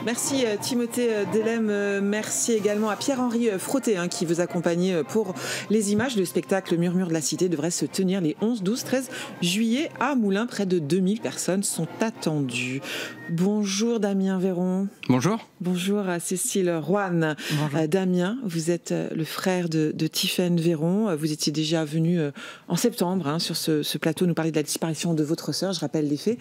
Merci Timothée Delem, merci également à Pierre-Henri Frotté qui vous accompagne pour les images. Le spectacle Murmure de la Cité devrait se tenir les 11, 12, 13 juillet à Moulins. Près de 2000 personnes sont attendues. Bonjour Damien Véron. Bonjour. Bonjour à Cécile Roanne. Damien, vous êtes le frère de Tiphaine Véron. Vous étiez déjà venu en septembre sur ce plateau nous parler de la disparition de votre sœur. Je rappelle les faits.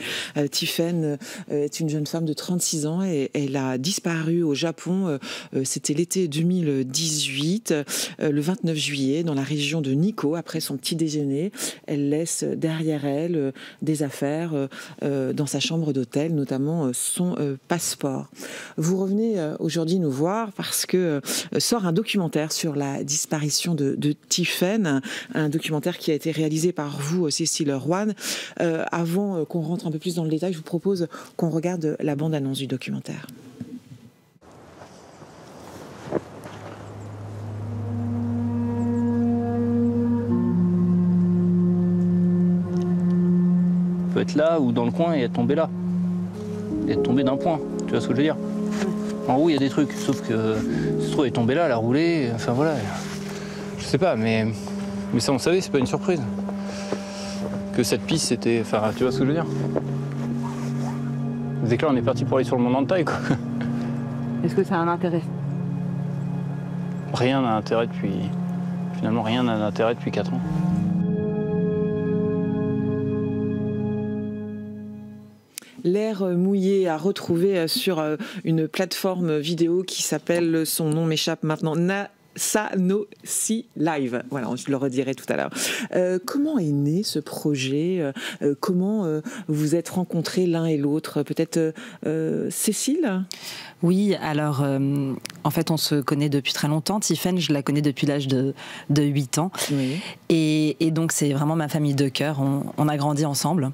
Tiphaine est une jeune femme de 36 ans et elle a disparu au Japon. C'était l'été 2018, le 29 juillet, dans la région de Nikko, après son petit déjeuner. Elle laisse derrière elle des affaires dans sa chambre d'hôtel, notamment son passeport. Vous revenez aujourd'hui nous voir parce que sort un documentaire sur la disparition de Tiphaine, un documentaire qui a été réalisé par vous, Cécile Roanne. Avant qu'on rentre un peu plus dans le détail, je vous propose qu'on regarde la bande-annonce du documentaire. On peut être là ou dans le coin et être tombé là. Et être tombé d'un point, tu vois ce que je veux dire? En haut, il y a des trucs, sauf que ça se trouve, elle est tombée là, elle a roulé, enfin voilà. Je sais pas, mais ça, on savait, c'est pas une surprise. Que cette piste, c'était... Enfin, tu vois ce que je veux dire? Dès que là, on est parti pour aller sur le mont d'Antaï, quoi. Est-ce que ça a un intérêt? Rien n'a intérêt depuis... Finalement, rien n'a d'intérêt depuis 4 ans. L'air mouillé à retrouver sur une plateforme vidéo qui s'appelle, son nom m'échappe maintenant, Sanosi Live. Voilà, je le redirai tout à l'heure. Comment est né ce projet? Comment vous êtes rencontrés l'un et l'autre? Peut-être Cécile? Oui, alors en fait on se connaît depuis très longtemps. Tiphaine, je la connais depuis l'âge de 8 ans. Oui. Et donc c'est vraiment ma famille de cœur. On a grandi ensemble.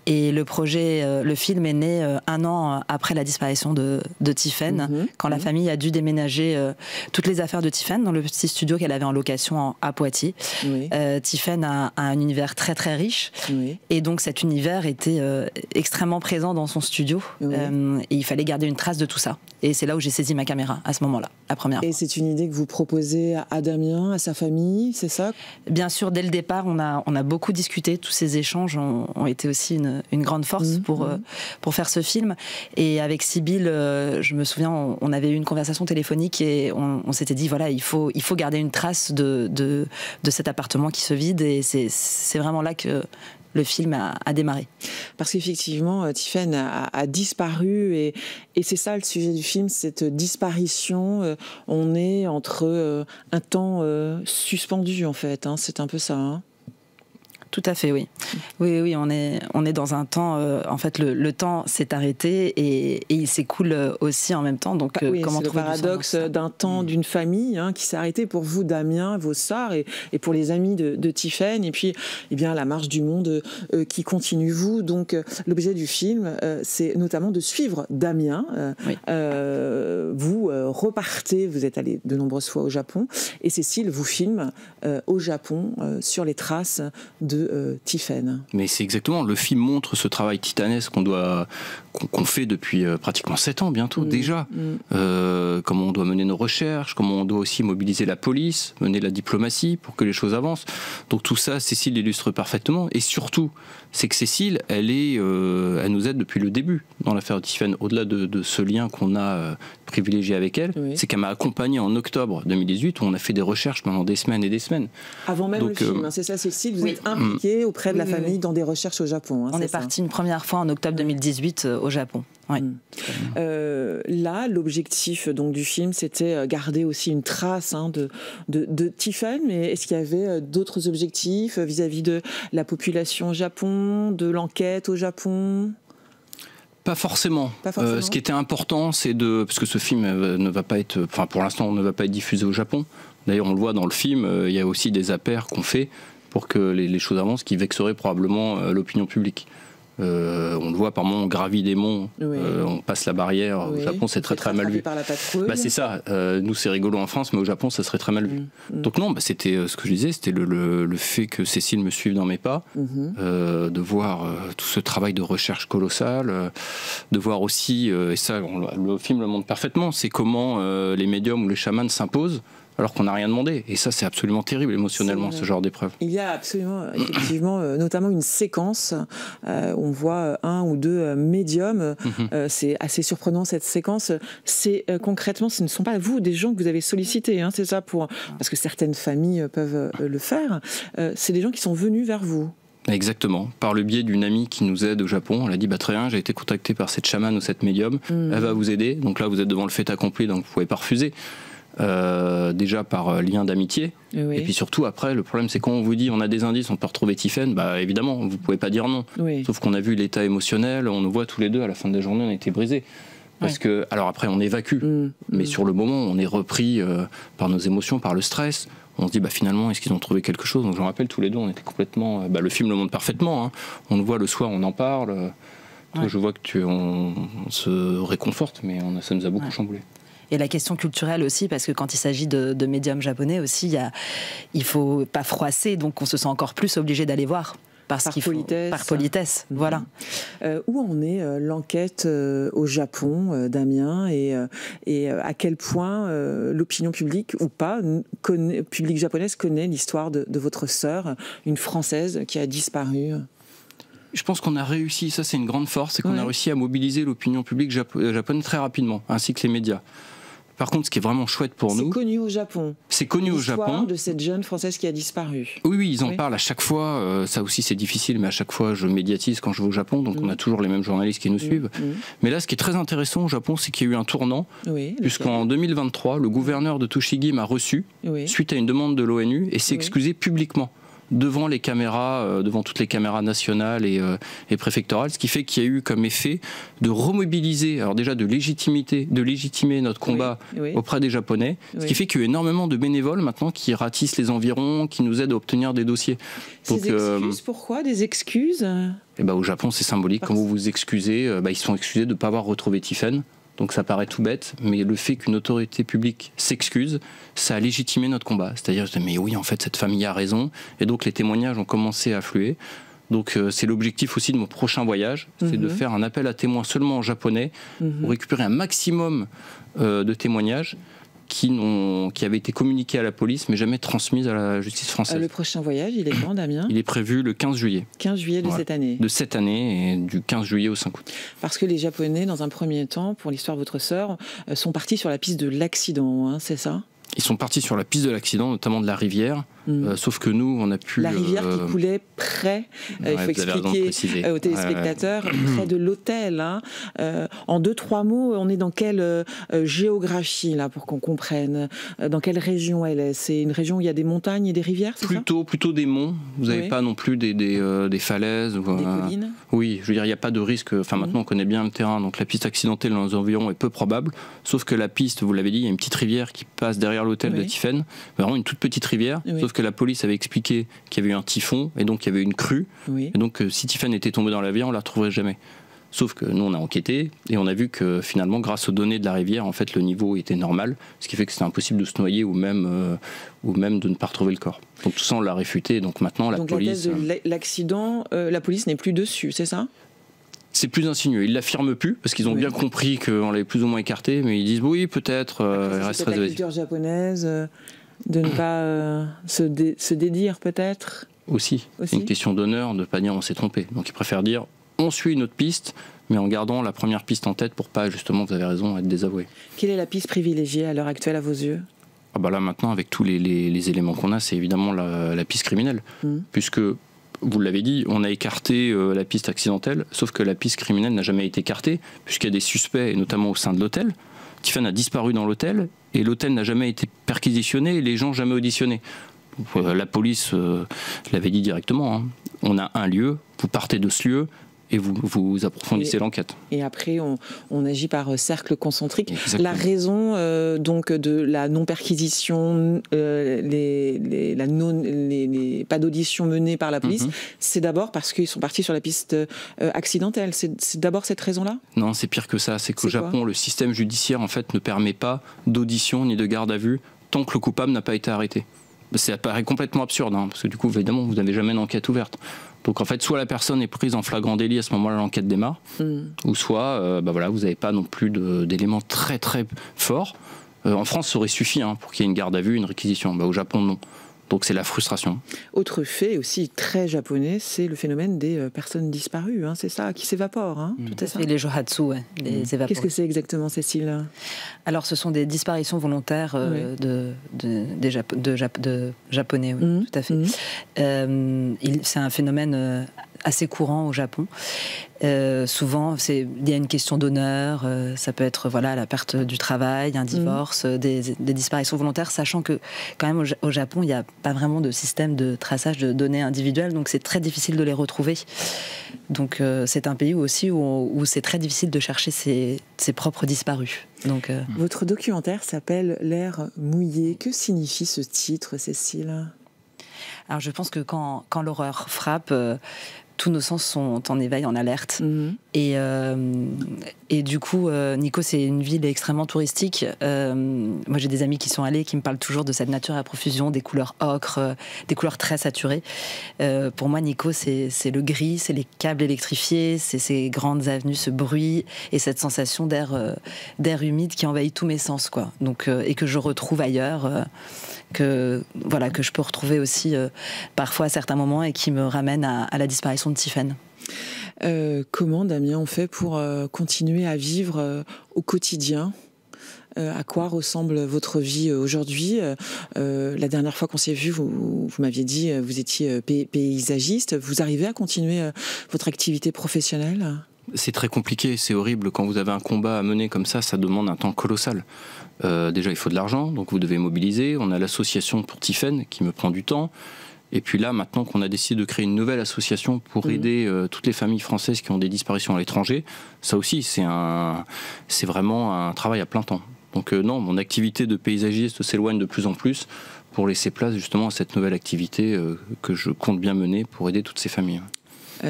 Et le projet, le film est né 1 an après la disparition de Tiphaine, quand la famille a dû déménager toutes les affaires de Tiphaine dans le petit studio qu'elle avait en location à Poitiers. Oui. Tiphaine a un univers très très riche. Oui. Et donc cet univers était extrêmement présent dans son studio. Oui. Et il fallait garder une trace de tout ça. Et c'est là où j'ai saisi ma caméra, à ce moment-là, la première fois. Et c'est une idée que vous proposez à Damien, à sa famille, c'est ça? Bien sûr, dès le départ, on a beaucoup discuté. Tous ces échanges ont été aussi une grande force pour faire ce film. Et avec Sybille, je me souviens, on avait eu une conversation téléphonique et on s'était dit, voilà, il faut garder une trace de cet appartement qui se vide. Et c'est vraiment là que le film a démarré. Parce qu'effectivement, Tiphaine a disparu et c'est ça le sujet du film, cette disparition. On est entre un temps suspendu en fait, c'est un peu ça. Hein. Tout à fait, oui. Oui, on est dans un temps. En fait, le temps s'est arrêté et il s'écoule aussi en même temps. Donc, comment c'est le paradoxe d'un temps d'une famille qui s'est arrêté pour vous, Damien, vos sœurs et pour les amis de Tiphaine. Et puis, la marche du monde qui continue. Vous, donc, l'objet du film, c'est notamment de suivre Damien. Oui. Vous repartez. Vous êtes allé de nombreuses fois au Japon et Cécile vous filme au Japon sur les traces de Tiphaine. Mais c'est exactement, le film montre ce travail titanesque qu'on fait depuis pratiquement 7 ans bientôt déjà. Comment on doit mener nos recherches, comment on doit aussi mobiliser la police, mener la diplomatie pour que les choses avancent. Donc tout ça, Cécile l'illustre parfaitement. Et surtout, c'est que Cécile, elle nous aide depuis le début dans l'affaire Tiphaine. Au-delà de ce lien qu'on a privilégié avec elle, c'est qu'elle m'a accompagné en octobre 2018 où on a fait des recherches pendant des semaines et des semaines. Avant même le film, c'est ça Cécile, vous êtes impliquée auprès de la famille dans des recherches au Japon. On est parti une première fois en octobre 2018 au Japon. Oui. Là, l'objectif donc du film, c'était garder aussi une trace de Tiphaine, mais est-ce qu'il y avait d'autres objectifs vis-à-vis de la population au Japon, de l'enquête au Japon? Pas forcément. Ce qui était important, c'est parce que ce film ne va pas être, pour l'instant, ne va pas être diffusé au Japon. D'ailleurs, on le voit dans le film, il y a aussi des appels qu'on fait pour que les choses avancent, qui vexeraient probablement l'opinion publique. On le voit par moments, on gravit des monts, on passe la barrière. Au Japon, c'est très mal vu. Par la patrouille. C'est ça. Nous, c'est rigolo en France, mais au Japon, ça serait très mal vu. Donc non, c'était ce que je disais, c'était le fait que Cécile me suive dans mes pas, de voir tout ce travail de recherche colossal, de voir aussi, et ça, le film le montre parfaitement, c'est comment les médiums ou les chamans s'imposent alors qu'on n'a rien demandé. Et ça, c'est absolument terrible émotionnellement, ce genre d'épreuve. Il y a absolument, effectivement, notamment une séquence où on voit un ou deux médiums. C'est assez surprenant, cette séquence. C'est concrètement, ce ne sont pas vous, des gens que vous avez sollicités, hein, c'est ça, parce que certaines familles peuvent le faire. C'est des gens qui sont venus vers vous. Exactement, par le biais d'une amie qui nous aide au Japon. Elle a dit très bien, j'ai été contactée par cette chamane ou cette médium, elle va vous aider. Donc là, vous êtes devant le fait accompli, donc vous ne pouvez pas refuser. Déjà par lien d'amitié, et puis surtout après, le problème c'est quand on vous dit on a des indices, on peut retrouver Tiphaine, évidemment vous pouvez pas dire non, sauf qu'on a vu l'état émotionnel, on nous voit tous les deux à la fin de la journée, on a été brisés parce que, alors après on évacue, mais sur le moment on est repris par nos émotions, par le stress. On se dit finalement est-ce qu'ils ont trouvé quelque chose. Donc je me rappelle, tous les deux on était complètement, le film le montre parfaitement, hein. On le voit le soir, on en parle, je vois que on se réconforte, mais ça nous a beaucoup chamboulé. Et la question culturelle aussi, parce que quand il s'agit de médiums japonais aussi, il faut pas froisser, donc on se sent encore plus obligé d'aller voir. Par politesse, voilà. Où en est l'enquête au Japon, Damien, et à quel point l'opinion publique ou pas, publique japonaise, connaît l'histoire de votre sœur, une Française qui a disparu? Je pense qu'on a réussi, ça c'est une grande force, c'est qu'on a réussi à mobiliser l'opinion publique japonaise très rapidement, ainsi que les médias. Par contre, ce qui est vraiment chouette pour nous... C'est connu au Japon. C'est connu au Japon. L'histoire de cette jeune Française qui a disparu. Oui, ils en parlent à chaque fois. Ça aussi, c'est difficile, mais à chaque fois, je médiatise quand je vais au Japon. Donc, on a toujours les mêmes journalistes qui nous suivent. Mais là, ce qui est très intéressant au Japon, c'est qu'il y a eu un tournant. Puisqu'en 2023, le gouverneur de Tochigi m'a reçu, suite à une demande de l'ONU, et s'est excusé publiquement devant les caméras, devant toutes les caméras nationales et préfectorales, ce qui fait qu'il y a eu comme effet de remobiliser, alors déjà de légitimer notre combat auprès des Japonais, ce qui fait qu'il y a eu énormément de bénévoles maintenant qui ratissent les environs, qui nous aident à obtenir des dossiers. Donc, ces excuses, pourquoi des excuses? Au Japon, c'est symbolique. Quand vous vous excusez, ils sont excusés de ne pas avoir retrouvé Tiphaine. Donc ça paraît tout bête, mais le fait qu'une autorité publique s'excuse, ça a légitimé notre combat. C'est-à-dire, mais oui, en fait, cette famille a raison. Et donc les témoignages ont commencé à affluer. Donc c'est l'objectif aussi de mon prochain voyage, c'est de faire un appel à témoins seulement en japonais, pour récupérer un maximum de témoignages qui avaient été communiqués à la police, mais jamais transmises à la justice française. Le prochain voyage, il est quand, Damien? Il est prévu le 15 juillet. 15 juillet de cette année. De cette année, et du 15 juillet au 5 août. Parce que les Japonais, dans un premier temps, pour l'histoire de votre sœur, sont partis sur la piste de l'accident, hein, c'est ça? Ils sont partis sur la piste de l'accident, notamment de la rivière. Sauf que nous, on a pu... La rivière qui coulait près, il faut expliquer aux téléspectateurs, près de l'hôtel. Hein. En 2-3 mots, on est dans quelle géographie, là, pour qu'on comprenne? Dans quelle région elle est? C'est une région où il y a des montagnes et des rivières, c'est ça? Plutôt des monts. Vous n'avez pas non plus des falaises. Des collines? Oui, je veux dire, il n'y a pas de risque. Enfin, maintenant, on connaît bien le terrain, donc la piste accidentelle dans les environs est peu probable. Sauf que la piste, vous l'avez dit, il y a une petite rivière qui passe derrière l'hôtel de Tiphaine. Vraiment une toute petite rivière. Sauf que la police avait expliqué qu'il y avait eu un typhon et donc il y avait une crue. Et donc si Tiphaine était tombée dans la rivière, on la retrouverait jamais. Sauf que nous on a enquêté et on a vu que finalement grâce aux données de la rivière, en fait le niveau était normal, ce qui fait que c'était impossible de se noyer ou même de ne pas retrouver le corps. Donc tout ça on l'a réfuté. Donc maintenant la police. Donc l'accident, la police n'est plus dessus, c'est ça? C'est plus insinueux. Ils l'affirment plus parce qu'ils ont bien compris qu'on l'avait plus ou moins écarté, mais ils disent oui peut-être. C'est peut-être la culture japonaise. De ne pas se dédire peut-être aussi. C'est une question d'honneur de ne pas dire on s'est trompé. Donc ils préfèrent dire on suit une autre piste, mais en gardant la première piste en tête pour pas justement, vous avez raison, être désavoué. Quelle est la piste privilégiée à l'heure actuelle à vos yeux? Là maintenant, avec tous les éléments qu'on a, c'est évidemment la piste criminelle. Puisque, vous l'avez dit, on a écarté la piste accidentelle, sauf que la piste criminelle n'a jamais été écartée, puisqu'il y a des suspects, et notamment au sein de l'hôtel. Tiphaine a disparu dans l'hôtel et l'hôtel n'a jamais été perquisitionné et les gens jamais auditionnés. La police l'avait dit directement, hein. On a un lieu, vous partez de ce lieu et vous approfondissez l'enquête. Et après, on agit par cercle concentrique. Exactement. La raison donc de la non-perquisition, les pas d'audition menée par la police, c'est d'abord parce qu'ils sont partis sur la piste accidentelle. C'est d'abord cette raison-là? Non, c'est pire que ça. C'est qu'au Japon, le système judiciaire en fait ne permet pas d'audition ni de garde à vue tant que le coupable n'a pas été arrêté. Ça paraît complètement absurde, parce que du coup, évidemment, vous n'avez jamais d'enquête ouverte. Donc en fait, soit la personne est prise en flagrant délit, à ce moment-là, l'enquête démarre, ou soit vous n'avez pas non plus d'éléments très très forts. En France, ça aurait suffi pour qu'il y ait une garde à vue, une réquisition. Au Japon, non. Donc c'est la frustration. Autre fait aussi très japonais, c'est le phénomène des personnes disparues, c'est ça, qui s'évaporent. Tout à fait, les johatsu, les évaporés. Qu'est-ce que c'est exactement, Cécile? Alors ce sont des disparitions volontaires de japonais, tout à fait. C'est un phénomène assez courant au Japon. Souvent, il y a une question d'honneur, ça peut être la perte du travail, un divorce, des disparitions volontaires, sachant que quand même au Japon, il n'y a pas vraiment de système de traçage de données individuelles, donc c'est très difficile de les retrouver. Donc c'est un pays aussi où c'est très difficile de chercher ses propres disparus. Donc, Votre documentaire s'appelle L'air mouillé. Que signifie ce titre, Cécile? Alors je pense que quand l'horreur frappe, tous nos sens sont en éveil, en alerte. Et du coup, Nikko, c'est une ville extrêmement touristique. Moi, j'ai des amis qui sont allés, qui me parlent toujours de cette nature à profusion, des couleurs ocre, des couleurs très saturées. Pour moi, Nikko, c'est le gris, c'est les câbles électrifiés, c'est ces grandes avenues, ce bruit et cette sensation d'air humide qui envahit tous mes sens, quoi. Donc, et que je retrouve ailleurs. Que je peux retrouver aussi parfois à certains moments et qui me ramène à la disparition de Tiphaine. Comment, Damien, on fait pour continuer à vivre au quotidien? À quoi ressemble votre vie aujourd'hui? La dernière fois qu'on s'est vu, vous m'aviez dit vous étiez paysagiste. Vous arrivez à continuer votre activité professionnelle? C'est très compliqué, c'est horrible. Quand vous avez un combat à mener comme ça demande un temps colossal. Déjà, il faut de l'argent, donc vous devez mobiliser. On a l'association pour Tiphaine qui me prend du temps. Et puis là, maintenant qu'on a décidé de créer une nouvelle association pour aider toutes les familles françaises qui ont des disparitions à l'étranger, ça aussi, c'est vraiment un travail à plein temps. Donc non, mon activité de paysagiste s'éloigne de plus en plus pour laisser place justement à cette nouvelle activité que je compte bien mener pour aider toutes ces familles.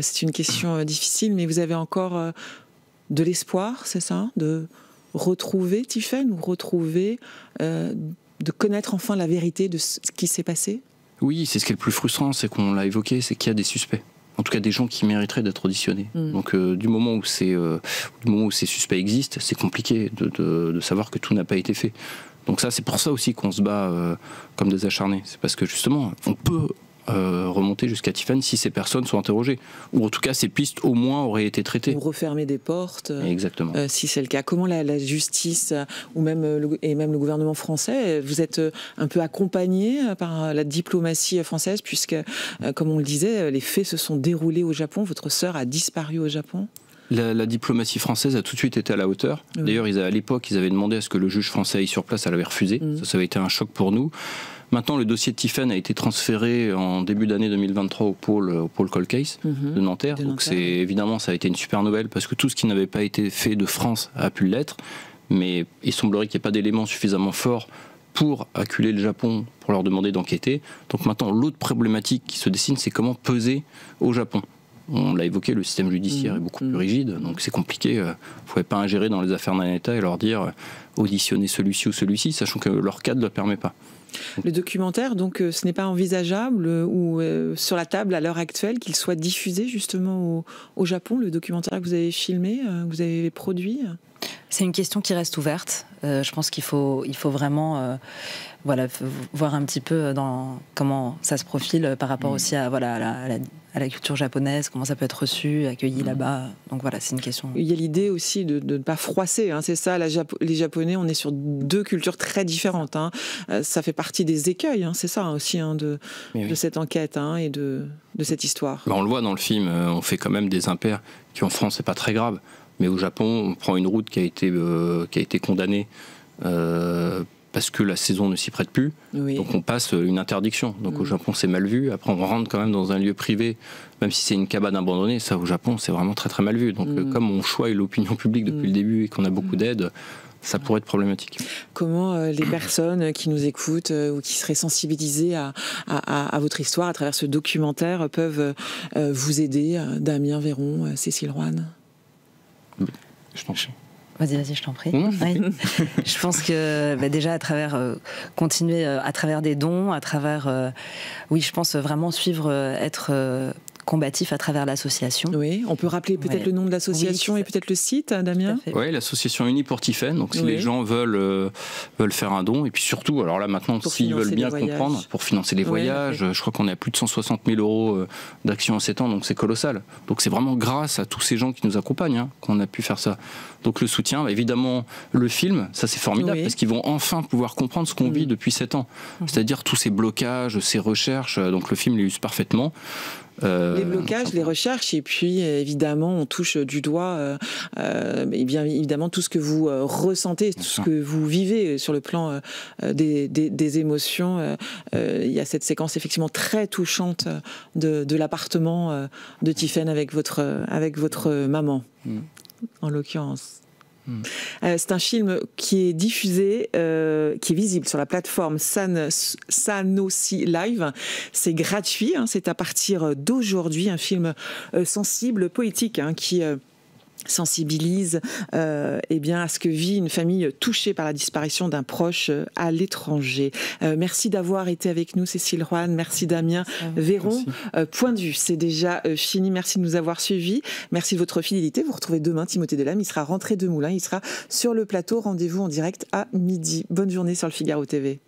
C'est une question difficile, mais vous avez encore de l'espoir, c'est ça, de retrouver Tiphaine ou de connaître enfin la vérité de ce qui s'est passé? Oui, c'est ce qui est le plus frustrant, c'est qu'on l'a évoqué, c'est qu'il y a des suspects. En tout cas, des gens qui mériteraient d'être auditionnés. Donc, du moment où ces suspects existent, c'est compliqué de savoir que tout n'a pas été fait. Donc ça, c'est pour ça aussi qu'on se bat comme des acharnés. C'est parce que justement, on peut remonter jusqu'à Tiphaine si ces personnes sont interrogées. Ou en tout cas, ces pistes au moins auraient été traitées. Ou refermer des portes. Exactement. Si c'est le cas. Comment la justice ou même le gouvernement français, vous êtes un peu accompagné par la diplomatie française puisque, comme on le disait, les faits se sont déroulés au Japon. Votre sœur a disparu au Japon. La diplomatie française a tout de suite été à la hauteur. Oui. D'ailleurs, à l'époque, ils avaient demandé à ce que le juge français aille sur place, elle avait refusé. Ça avait été un choc pour nous. Maintenant, le dossier de Tiphaine a été transféré en début d'année 2023 au pôle Cold Case de Nanterre. Donc évidemment, ça a été une super nouvelle parce que tout ce qui n'avait pas été fait de France a pu l'être. Mais il semblerait qu'il n'y ait pas d'éléments suffisamment forts pour acculer le Japon, pour leur demander d'enquêter. Donc maintenant, l'autre problématique qui se dessine, c'est comment peser au Japon. On l'a évoqué, le système judiciaire est beaucoup plus rigide, donc c'est compliqué. Vous ne pouvez pas ingérer dans les affaires d'un État et leur dire auditionner celui-ci ou celui-ci, sachant que leur cadre ne le permet pas. Le documentaire, donc, ce n'est pas envisageable ou sur la table à l'heure actuelle qu'il soit diffusé justement au Japon, le documentaire que vous avez filmé, que vous avez produit? C'est une question qui reste ouverte. Je pense qu'il faut vraiment voir un petit peu dans comment ça se profile par rapport aussi à la culture japonaise, comment ça peut être reçu, accueilli là-bas. Donc voilà, c'est une question. Il y a l'idée aussi de ne pas froisser, c'est ça, les Japonais, on est sur deux cultures très différentes. Ça fait partie des écueils, c'est ça aussi, de cette enquête et de cette histoire. On le voit dans le film, on fait quand même des impairs qui en France, c'est pas très grave. Mais au Japon, on prend une route qui a été condamnée parce que la saison ne s'y prête plus. Oui. Donc on passe une interdiction. Donc au Japon, c'est mal vu. Après, on rentre quand même dans un lieu privé, même si c'est une cabane abandonnée. Ça, au Japon, c'est vraiment très très mal vu. Donc comme on choisit l'opinion publique depuis le début et qu'on a beaucoup d'aide, ça pourrait être problématique. Comment les personnes qui nous écoutent ou qui seraient sensibilisées à votre histoire à travers ce documentaire peuvent vous aider, Damien Véron, Cécile Roanne? Je t'en prie. Vas-y, je t'en prie. Oui. Je pense que déjà à travers continuer à travers des dons, à travers oui, je pense vraiment suivre, être combatif à travers l'association. Oui, on peut rappeler peut-être le nom de l'association et peut-être le site, Damien. Oui, l'association Unis pour Tiphaine. Donc si les gens veulent faire un don, et puis surtout, alors là maintenant, s'ils veulent bien comprendre, pour financer les voyages, je crois qu'on est à plus de 160 000 € d'action en 7 ans, donc c'est colossal. Donc c'est vraiment grâce à tous ces gens qui nous accompagnent qu'on a pu faire ça. Donc le soutien, évidemment, le film, ça c'est formidable, parce qu'ils vont enfin pouvoir comprendre ce qu'on vit depuis 7 ans. C'est-à-dire tous ces blocages, ces recherches, donc le film l'illustre parfaitement. Les blocages, les recherches, et puis évidemment on touche du doigt et bien évidemment tout ce que vous ressentez, tout ce que vous vivez sur le plan des émotions. Il y a cette séquence effectivement très touchante de l'appartement de Tiphaine avec votre maman, en l'occurrence. C'est un film qui est diffusé, qui est visible sur la plateforme Sanosi Live. C'est gratuit, c'est à partir d'aujourd'hui, un film sensible, poétique, qui sensibilise bien à ce que vit une famille touchée par la disparition d'un proche à l'étranger. Merci d'avoir été avec nous, Cécile Roanne. Merci Damien Véron. Point de vue, c'est déjà fini. Merci de nous avoir suivis. Merci de votre fidélité. Vous retrouvez demain Timothée Delame. Il sera rentré de Moulins. Il sera sur le plateau. Rendez-vous en direct à midi. Bonne journée sur le Figaro TV.